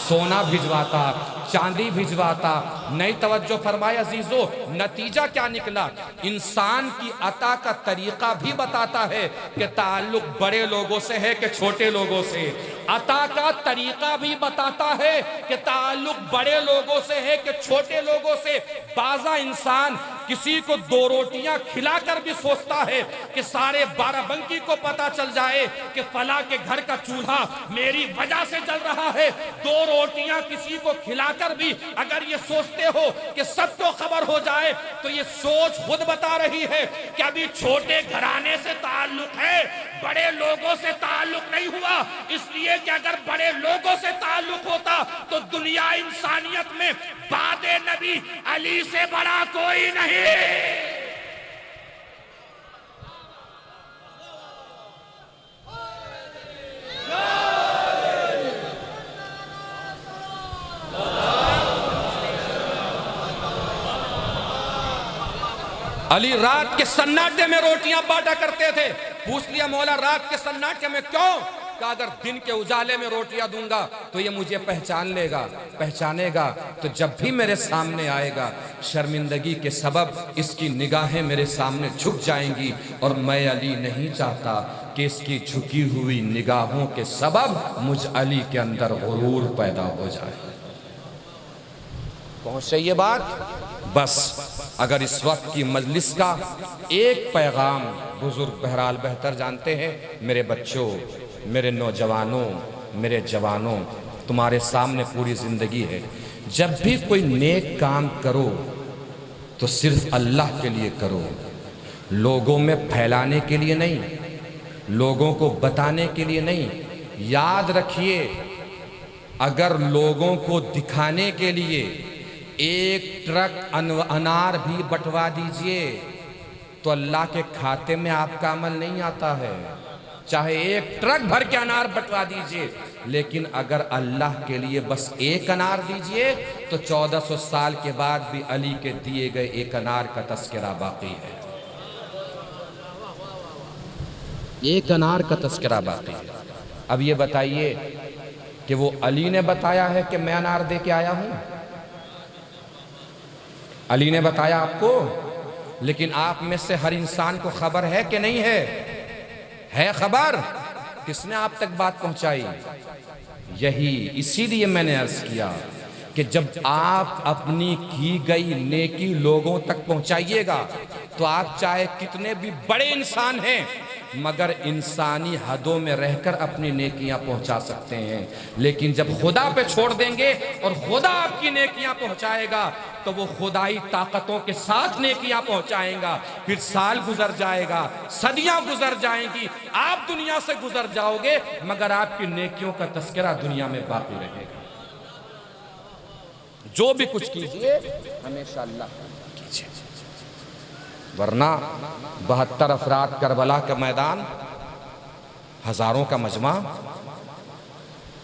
سونا بھجواتا، چاندی بھجواتا۔ نئی توجہ فرمائے عزیزو، نتیجہ کیا نکلا؟ انسان کی عطا کا طریقہ بھی بتاتا ہے کہ تعلق بڑے لوگوں سے ہے کہ چھوٹے لوگوں سے۔ عطا کا طریقہ بھی بتاتا ہے کہ تعلق بڑے لوگوں سے ہے کہ چھوٹے لوگوں سے۔ بعضا انسان کسی کو 2 روٹیاں کھلا کر بھی سوچتا ہے کہ سارے بارہ بنکی کو پتا چل جائے کہ فلاں کے گھر کا چولہا میری وجہ سے جل رہا ہے۔ 2 روٹیاں کسی کو کھلا کر بھی اگر یہ سوچتے ہو کہ سب کو خبر ہو جائے تو یہ سوچ خود بتا رہی ہے کہ ابھی چھوٹے گھرانے سے تعلق ہے، بڑے لوگوں سے تعلق نہیں ہوا۔ اس لیے کہ اگر بڑے لوگوں سے تعلق ہوتا تو دنیا انسانیت میں بعد نبی علی سے بڑا کوئی نہیں۔ علی رات کے سناٹے میں روٹیاں بانٹا کرتے تھے۔ پوچھ لیا مولا رات کے سناٹے میں کیوں؟ کہ اگر دن کے اجالے میں روٹیاں دوں گا تو یہ مجھے پہچان لے گا، پہچانے گا تو جب بھی میرے سامنے آئے گا شرمندگی کے سبب اس کی نگاہیں میرے سامنے جھک جائیں گی، اور میں علی نہیں چاہتا کہ اس کی جھکی ہوئی نگاہوں کے سبب مجھ علی کے اندر غرور پیدا ہو جائے۔ پہنچے یہ بات؟ بس اگر اس وقت کی مجلس کا ایک پیغام بزرگ بہرحال بہتر جانتے ہیں، میرے بچوں، میرے نوجوانوں، میرے جوانوں، تمہارے سامنے پوری زندگی ہے۔ جب بھی کوئی نیک کام کرو تو صرف اللہ کے لیے کرو، لوگوں میں پھیلانے کے لیے نہیں، لوگوں کو بتانے کے لیے نہیں۔ یاد رکھیے اگر لوگوں کو دکھانے کے لیے ایک ٹرک انار بھی بٹوا دیجئے تو اللہ کے کھاتے میں آپ کا عمل نہیں آتا ہے۔ چاہے ایک ٹرک بھر کے انار بٹوا دیجئے، لیکن اگر اللہ کے لیے بس ایک انار دیجئے تو 1400 سال کے بعد بھی علی کے دیے گئے ایک انار کا تذکرہ باقی ہے، ایک انار کا تذکرہ باقی ہے۔ اب یہ بتائیے کہ وہ علی نے بتایا ہے کہ میں انار دے کے آیا ہوں؟ علی نے بتایا آپ کو، لیکن آپ میں سے ہر انسان کو خبر ہے کہ نہیں ہے خبر؟ کس نے آپ تک بات پہنچائی؟ یہی اسی لیے میں نے عرض کیا کہ جب آپ اپنی کی گئی نیکی لوگوں تک پہنچائیے گا تو آپ چاہے کتنے بھی بڑے انسان ہیں مگر انسانی حدوں میں رہ کر اپنی نیکیاں پہنچا سکتے ہیں، لیکن جب خدا پہ چھوڑ دیں گے اور خدا آپ کی نیکیاں پہنچائے گا تو وہ خدائی طاقتوں کے ساتھ نیکیاں پہنچائیں گا۔ پھر سال گزر جائے گا، صدیاں گزر جائیں گی، آپ دنیا سے گزر جاؤ گے مگر آپ کی نیکیوں کا تذکرہ دنیا میں باقی رہے گا۔ جو بھی کچھ کیجئے ہمیشہ اللہ کا کیجئے، ورنہ 72 افراد کربلا کا میدان، ہزاروں کا مجمع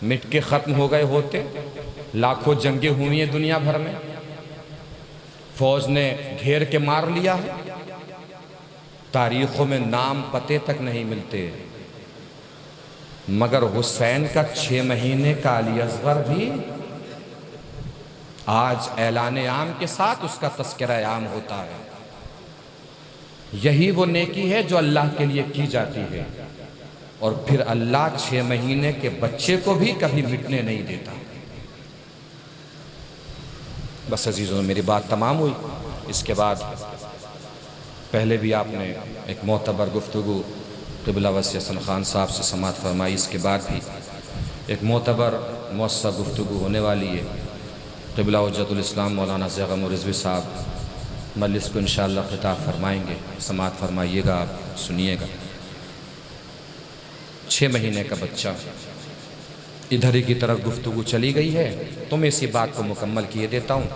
مٹ کے ختم ہو گئے ہوتے، لاکھوں جنگیں ہوئی ہیں دنیا بھر میں، فوج نے گھیر کے مار لیا ہے، تاریخوں میں نام پتے تک نہیں ملتے، مگر حسین کا 6 مہینے کا علی اصغر بھی آج اعلان عام کے ساتھ اس کا تذکرہ عام ہوتا ہے۔ یہی وہ نیکی ہے جو اللہ کے لیے کی جاتی ہے، اور پھر اللہ 6 مہینے کے بچے کو بھی کبھی مٹنے نہیں دیتا۔ بس عزیزوں، میری بات تمام ہوئی۔ اس کے بعد پہلے بھی آپ نے ایک معتبر گفتگو قبلہ وسیع حسن خان صاحب سے سماعت فرمائی، اس کے بعد بھی ایک معتبر مؤثر گفتگو ہونے والی ہے۔ قبلہ حجت الاسلام مولانا زیغم رضوی صاحب مجلس کو انشاءاللہ خطاب فرمائیں گے، سماعت فرمائیے گا، آپ سنیے گا۔ 6 مہینے کا بچہ، ادھر ہی کی طرف گفتگو چلی گئی ہے تو میں اسی بات کو مکمل کیے دیتا ہوں۔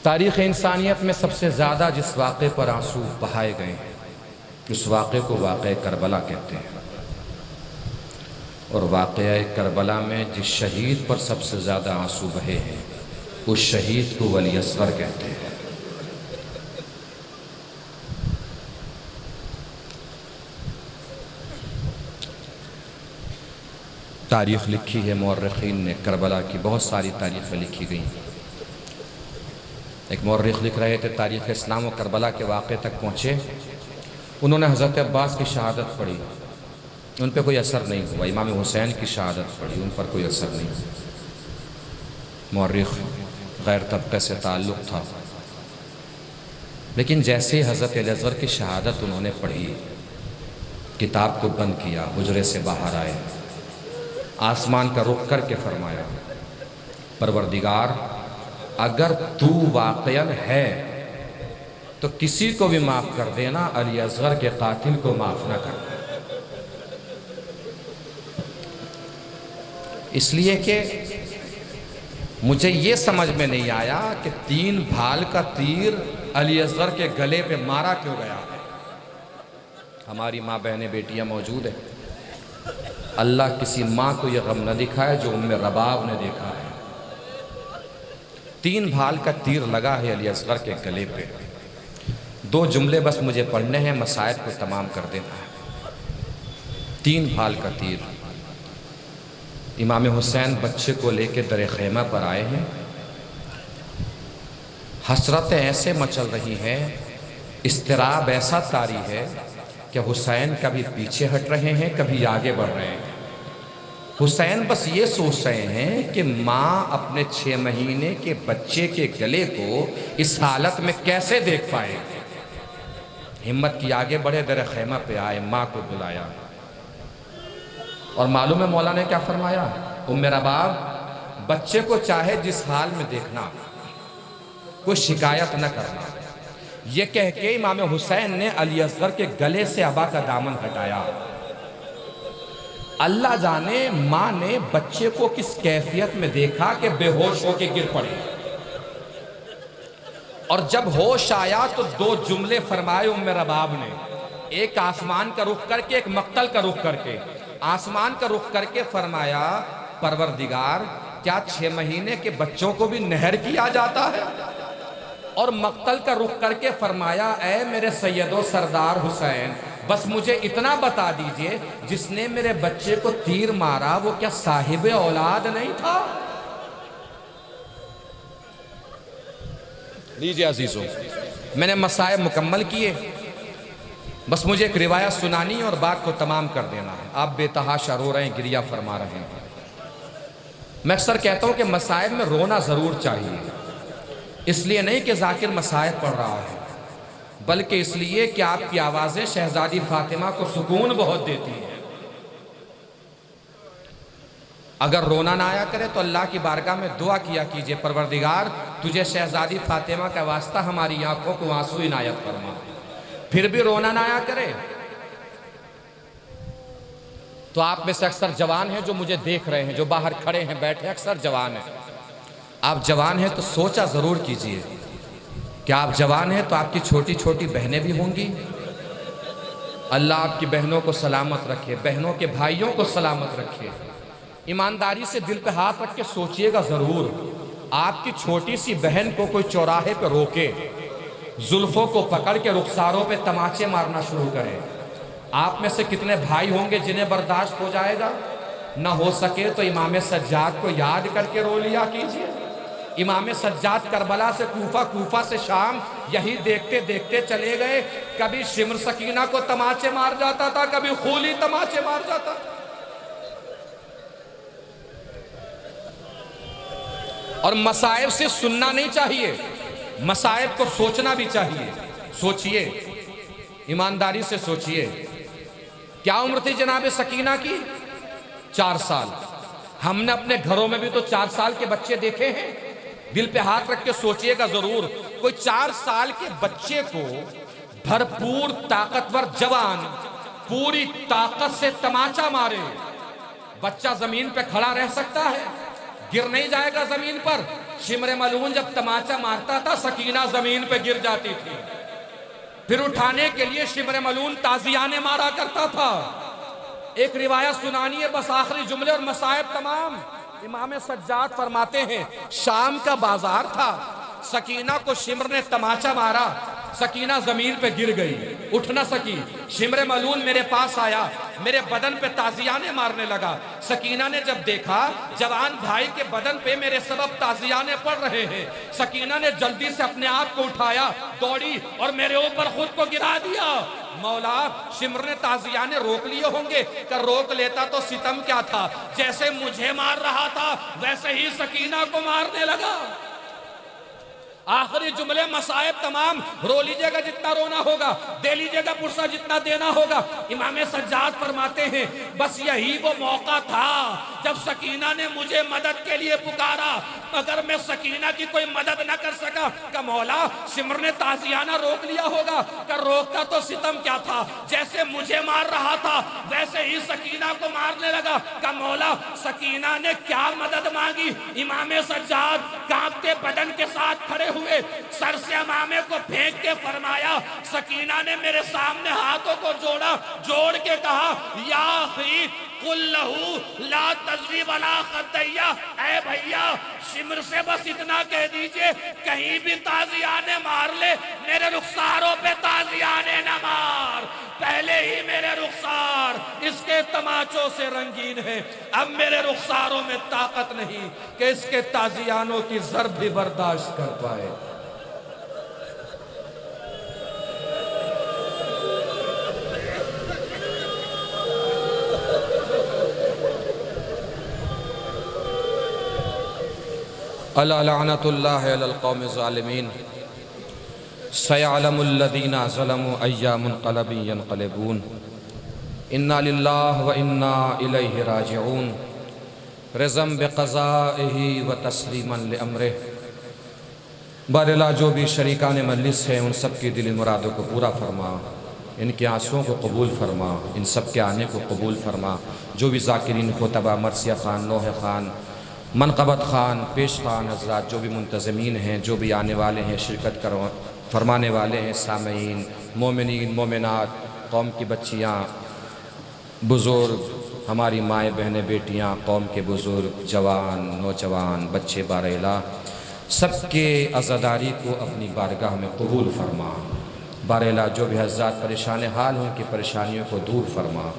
تاریخ انسانیت میں سب سے زیادہ جس واقعے پر آنسو بہائے گئے ہیں اس واقعے کو واقعہ کربلا کہتے ہیں، اور واقعہ کربلا میں جس شہید پر سب سے زیادہ آنسو بہے ہیں اس شہید کو ولی اصغر کہتے ہیں۔ تاریخ لکھی ہے مورخین نے، کربلا کی بہت ساری تاریخیں لکھی گئیں۔ ایک مورخ لکھ رہے تھے تاریخ اسلام و کربلا کے واقعے تک پہنچے، انہوں نے حضرت عباس کی شہادت پڑھی، ان پہ کوئی اثر نہیں ہوا۔ امام حسین کی شہادت پڑھی، ان پر کوئی اثر نہیں ہوا۔ مورخ غیر طبقے سے تعلق تھا، لیکن جیسے حضرت علی اصغر کی شہادت انہوں نے پڑھی، کتاب کو بند کیا، حجرے سے باہر آئے، آسمان کا رخ کر کے فرمایا، پروردگار اگر تو واقعاً ہے تو کسی کو بھی معاف کر دینا، علی اصغر کے قاتل کو معاف نہ کرنا۔ اس لیے کہ مجھے یہ سمجھ میں نہیں آیا کہ 3 بھال کا تیر علی اصغر کے گلے پہ مارا کیوں گیا ہے۔ ہماری ماں بہنیں بیٹیاں موجود ہیں، اللہ کسی ماں کو یہ غم نہ دکھائے جو ام رباب نے دیکھا ہے۔ 3 بھال کا تیر لگا ہے علی اصغر کے گلے پہ۔ 2 جملے بس مجھے پڑھنے ہیں، مسائل کو تمام کر دینا ہے۔ 3 بھال کا تیر۔ امام حسین بچے کو لے کے در خیمہ پر آئے ہیں، حسرتیں ایسے مچل رہی ہیں، اضطراب ایسا طاری ہے کہ حسین کبھی پیچھے ہٹ رہے ہیں، کبھی آگے بڑھ رہے ہیں۔ حسین بس یہ سوچ رہے ہیں کہ ماں اپنے 6 مہینے کے بچے کے گلے کو اس حالت میں کیسے دیکھ پائے۔ ہمت کی آگے بڑھے، در خیمہ پہ آئے، ماں کو بلایا، اور معلوم ہے مولا نے کیا فرمایا؟ ام رباب بچے کو چاہے جس حال میں دیکھنا، کوئی شکایت نہ کرنا۔ یہ کہہ کے امام حسین نے علی اصغر کے گلے سے ابا کا دامن ہٹایا۔ اللہ جانے ماں نے بچے کو کس کیفیت میں دیکھا کہ بے ہوش ہو کے گر پڑے، اور جب ہوش آیا تو 2 جملے فرمائے ام رباب نے، ایک آسمان کا رخ کر کے، ایک مقتل کا رخ کر کے۔ آسمان کا رخ کر کے فرمایا، پروردگار کیا 6 مہینے کے بچوں کو بھی نہر کیا جاتا ہے؟ اور مقتل کا رخ کر کے فرمایا، اے میرے سید و سردار حسین، بس مجھے اتنا بتا دیجئے، جس نے میرے بچے کو تیر مارا وہ کیا صاحب اولاد نہیں تھا؟ لیجئے عزیزوں، میں نے مسائل مکمل کیے، بس مجھے ایک روایت سنانی اور بات کو تمام کر دینا ہے۔ آپ بے تحاشا رو رہے ہیں، گریہ فرما رہے ہیں۔ میں اکثر کہتا ہوں کہ مسائل میں رونا ضرور چاہیے، اس لیے نہیں کہ ذاکر مسائل پڑھ رہا ہے، بلکہ اس لیے کہ آپ کی آوازیں شہزادی فاطمہ کو سکون بہت دیتی ہیں۔ اگر رونا نہ آیا کرے تو اللہ کی بارگاہ میں دعا کیا کیجئے، پروردگار تجھے شہزادی فاطمہ کا واسطہ ہماری آنکھوں کو آنسو عنایت فرما۔ پھر بھی رونا نہ آیا کرے تو آپ میں سے اکثر جوان ہیں جو مجھے دیکھ رہے ہیں، جو باہر کھڑے ہیں، بیٹھے، اکثر جوان ہیں۔ آپ جوان ہیں تو سوچا ضرور کیجئے کہ آپ جوان ہیں تو آپ کی چھوٹی چھوٹی بہنیں بھی ہوں گی۔ اللہ آپ کی بہنوں کو سلامت رکھے، بہنوں کے بھائیوں کو سلامت رکھے۔ ایمانداری سے دل پہ ہاتھ رکھ کے سوچئے گا ضرور، آپ کی چھوٹی سی بہن کو کوئی چوراہے پہ روکے، زلفوں کو پکڑ کے رخساروں پہ تماچے مارنا شروع کرے، آپ میں سے کتنے بھائی ہوں گے جنہیں برداشت ہو جائے گا؟ نہ ہو سکے تو امام سجاد کو یاد کر کے رو لیا کیجئے۔ امام سجاد کربلا سے کوفہ، کوفہ سے شام، یہی دیکھتے دیکھتے چلے گئے۔ کبھی شمر سکینہ کو تماچے مار جاتا تھا، کبھی خولی تماچے مار جاتا تھا۔ اور مصائب سے سننا نہیں چاہیے، مصائب کو سوچنا بھی چاہیے۔ سوچئے، ایمانداری سے سوچئے، کیا عمر تھی جناب سکینہ کی؟ 4 سال۔ ہم نے اپنے گھروں میں بھی تو 4 سال کے بچے دیکھے ہیں۔ دل پہ ہاتھ رکھ کے سوچئے گا ضرور، کوئی 4 سال کے بچے کو بھرپور طاقتور جوان پوری طاقت سے تماچا مارے، بچہ زمین پہ کھڑا رہ سکتا ہے؟ گر نہیں جائے گا زمین پر؟ شمر ملعون جب تماچا مارتا تھا سکینہ زمین پہ گر جاتی تھی، پھر اٹھانے کے لیے شمر ملعون تازیانے مارا کرتا تھا۔ ایک روایت سنانی ہے، بس آخری جملے اور مصائب تمام۔ امام سجاد فرماتے ہیں شام کا بازار تھا، سکینہ کو شمر نے تماچا مارا، سکینہ زمین پہ گر گئی، اٹھ نہ سکی۔ شمر ملعون میرے پاس آیا، میرے بدن پہ تازیانے مارنے لگا۔ سکینہ نے جب دیکھا جوان بھائی کے بدن پہ میرے سبب تازیانے پڑ رہے ہیں، سکینہ نے جلدی سے اپنے آپ کو اٹھایا، دوڑی اور میرے اوپر خود کو گرا دیا۔ مولا، شمر نے تازیانے روک لیے ہوں گے، کہ روک لیتا تو ستم کیا تھا، جیسے مجھے مار رہا تھا ویسے ہی سکینہ کو مارنے لگا۔ آخری جملے مصائب تمام، رو لیجئے گا جتنا رونا ہوگا، دے لیجئے گا پرسہ جتنا دینا ہوگا۔ امام سجاد فرماتے ہیں بس یہی وہ موقع تھا جب سکینہ نے مجھے مدد کے لیے پکارا، مگر میں سکینہ کی کوئی مدد نہ کر سکا۔ کہ مولا، شمر نے تازیانہ روک لیا ہوگا، کہ روکتا تو ستم کیا تھا، جیسے مجھے مار رہا تھا ویسے ہی سکینہ کو مارنے لگا۔ کہ مولا، سکینہ نے کیا مدد مانگی؟ امام سجاد کانپتے بدن کے ساتھ کھڑے ہوئے، سر سے امامے کو پھینک کے فرمایا، سکینہ نے میرے سامنے ہاتھوں کو جوڑا، جوڑ کے کہا یا اخی قل لہو لا تضریب علی خدیہ، اے بھیا شمر سے بس اتنا کہہ دیجئے کہیں بھی تازیانے مار لے، میرے رخساروں پہ تازیانے نہ مار، پہلے ہی میرے رخسار اس کے تماچوں سے رنگین ہے، اب میرے رخساروں میں طاقت نہیں کہ اس کے تازیانوں کی ضرب بھی برداشت کر پائے۔ الا لعنت اللہ علی القوم الظالمین سیعلم الذین ظلموا ای منقلب ینقلبون انا للہ و انا الیہ راجعون رضا بقضائہ و تسلیما لامرہ۔ باراللہ جو بھی شریکان مجلس ہیں ان سب کی دلی مرادوں کو پورا فرما، ان کے آنسوں کو قبول فرما، ان سب کے آنے کو قبول فرما۔ جو بھی ذاکرین خطبہ، مرثیہ خان، نوح خان، منقبت خان، پیش خان حضرات، جو بھی منتظمین ہیں، جو بھی آنے والے ہیں، شرکت فرمانے والے ہیں، سامعین، مومنین، مومنات، قوم کی بچیاں، بزرگ، ہماری مائیں بہنیں بیٹیاں، قوم کے بزرگ، جوان، نوجوان، بچے باراللہ، سب کے عزاداری کو اپنی بارگاہ میں قبول فرما۔ باراللہ جو بھی حضرات پریشان حال ہیں ان کی پریشانیوں کو دور فرما،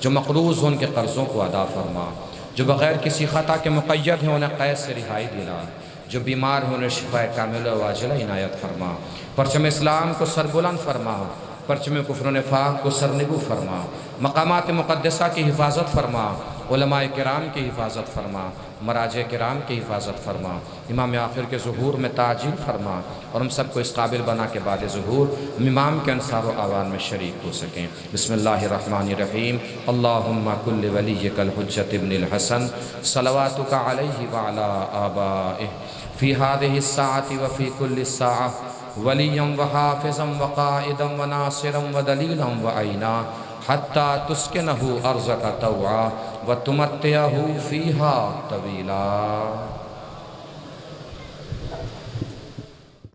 جو مقروض ہیں ان کے قرضوں کو ادا فرما، جو بغیر کسی خطا کے مقید ہیں انہیں قید سے رہائی دلا، جو بیمار ہیں انہیں شفاء کاملہ و عاجلہ عنایت فرما، پرچم اسلام کو سربلند فرما، پرچم کفر و نفاق کو سرنگو فرما، مقامات مقدسہ کی حفاظت فرما، علماء کرام کی حفاظت فرما، مراجع کرام کی حفاظت فرما، امام آخر کے ظہور میں تعجیل فرما، اور ہم سب کو اس قابل بنا کے بعد ظہور امام کے انصار و آوان میں شریک ہو سکیں۔ بسم اللہ الرحمن الرحیم۔ اللہم کل ولیک الحجت ابن الحسن صلواتک علیہ وعلا آبائہ فی هذه الساعة وفی کل الساعة ولیا وحافظا وقائدا وناصرا ودلیلا وعینا حتی تسکنہ ارضک طوعا وتمتعہ فیہا طویلا۔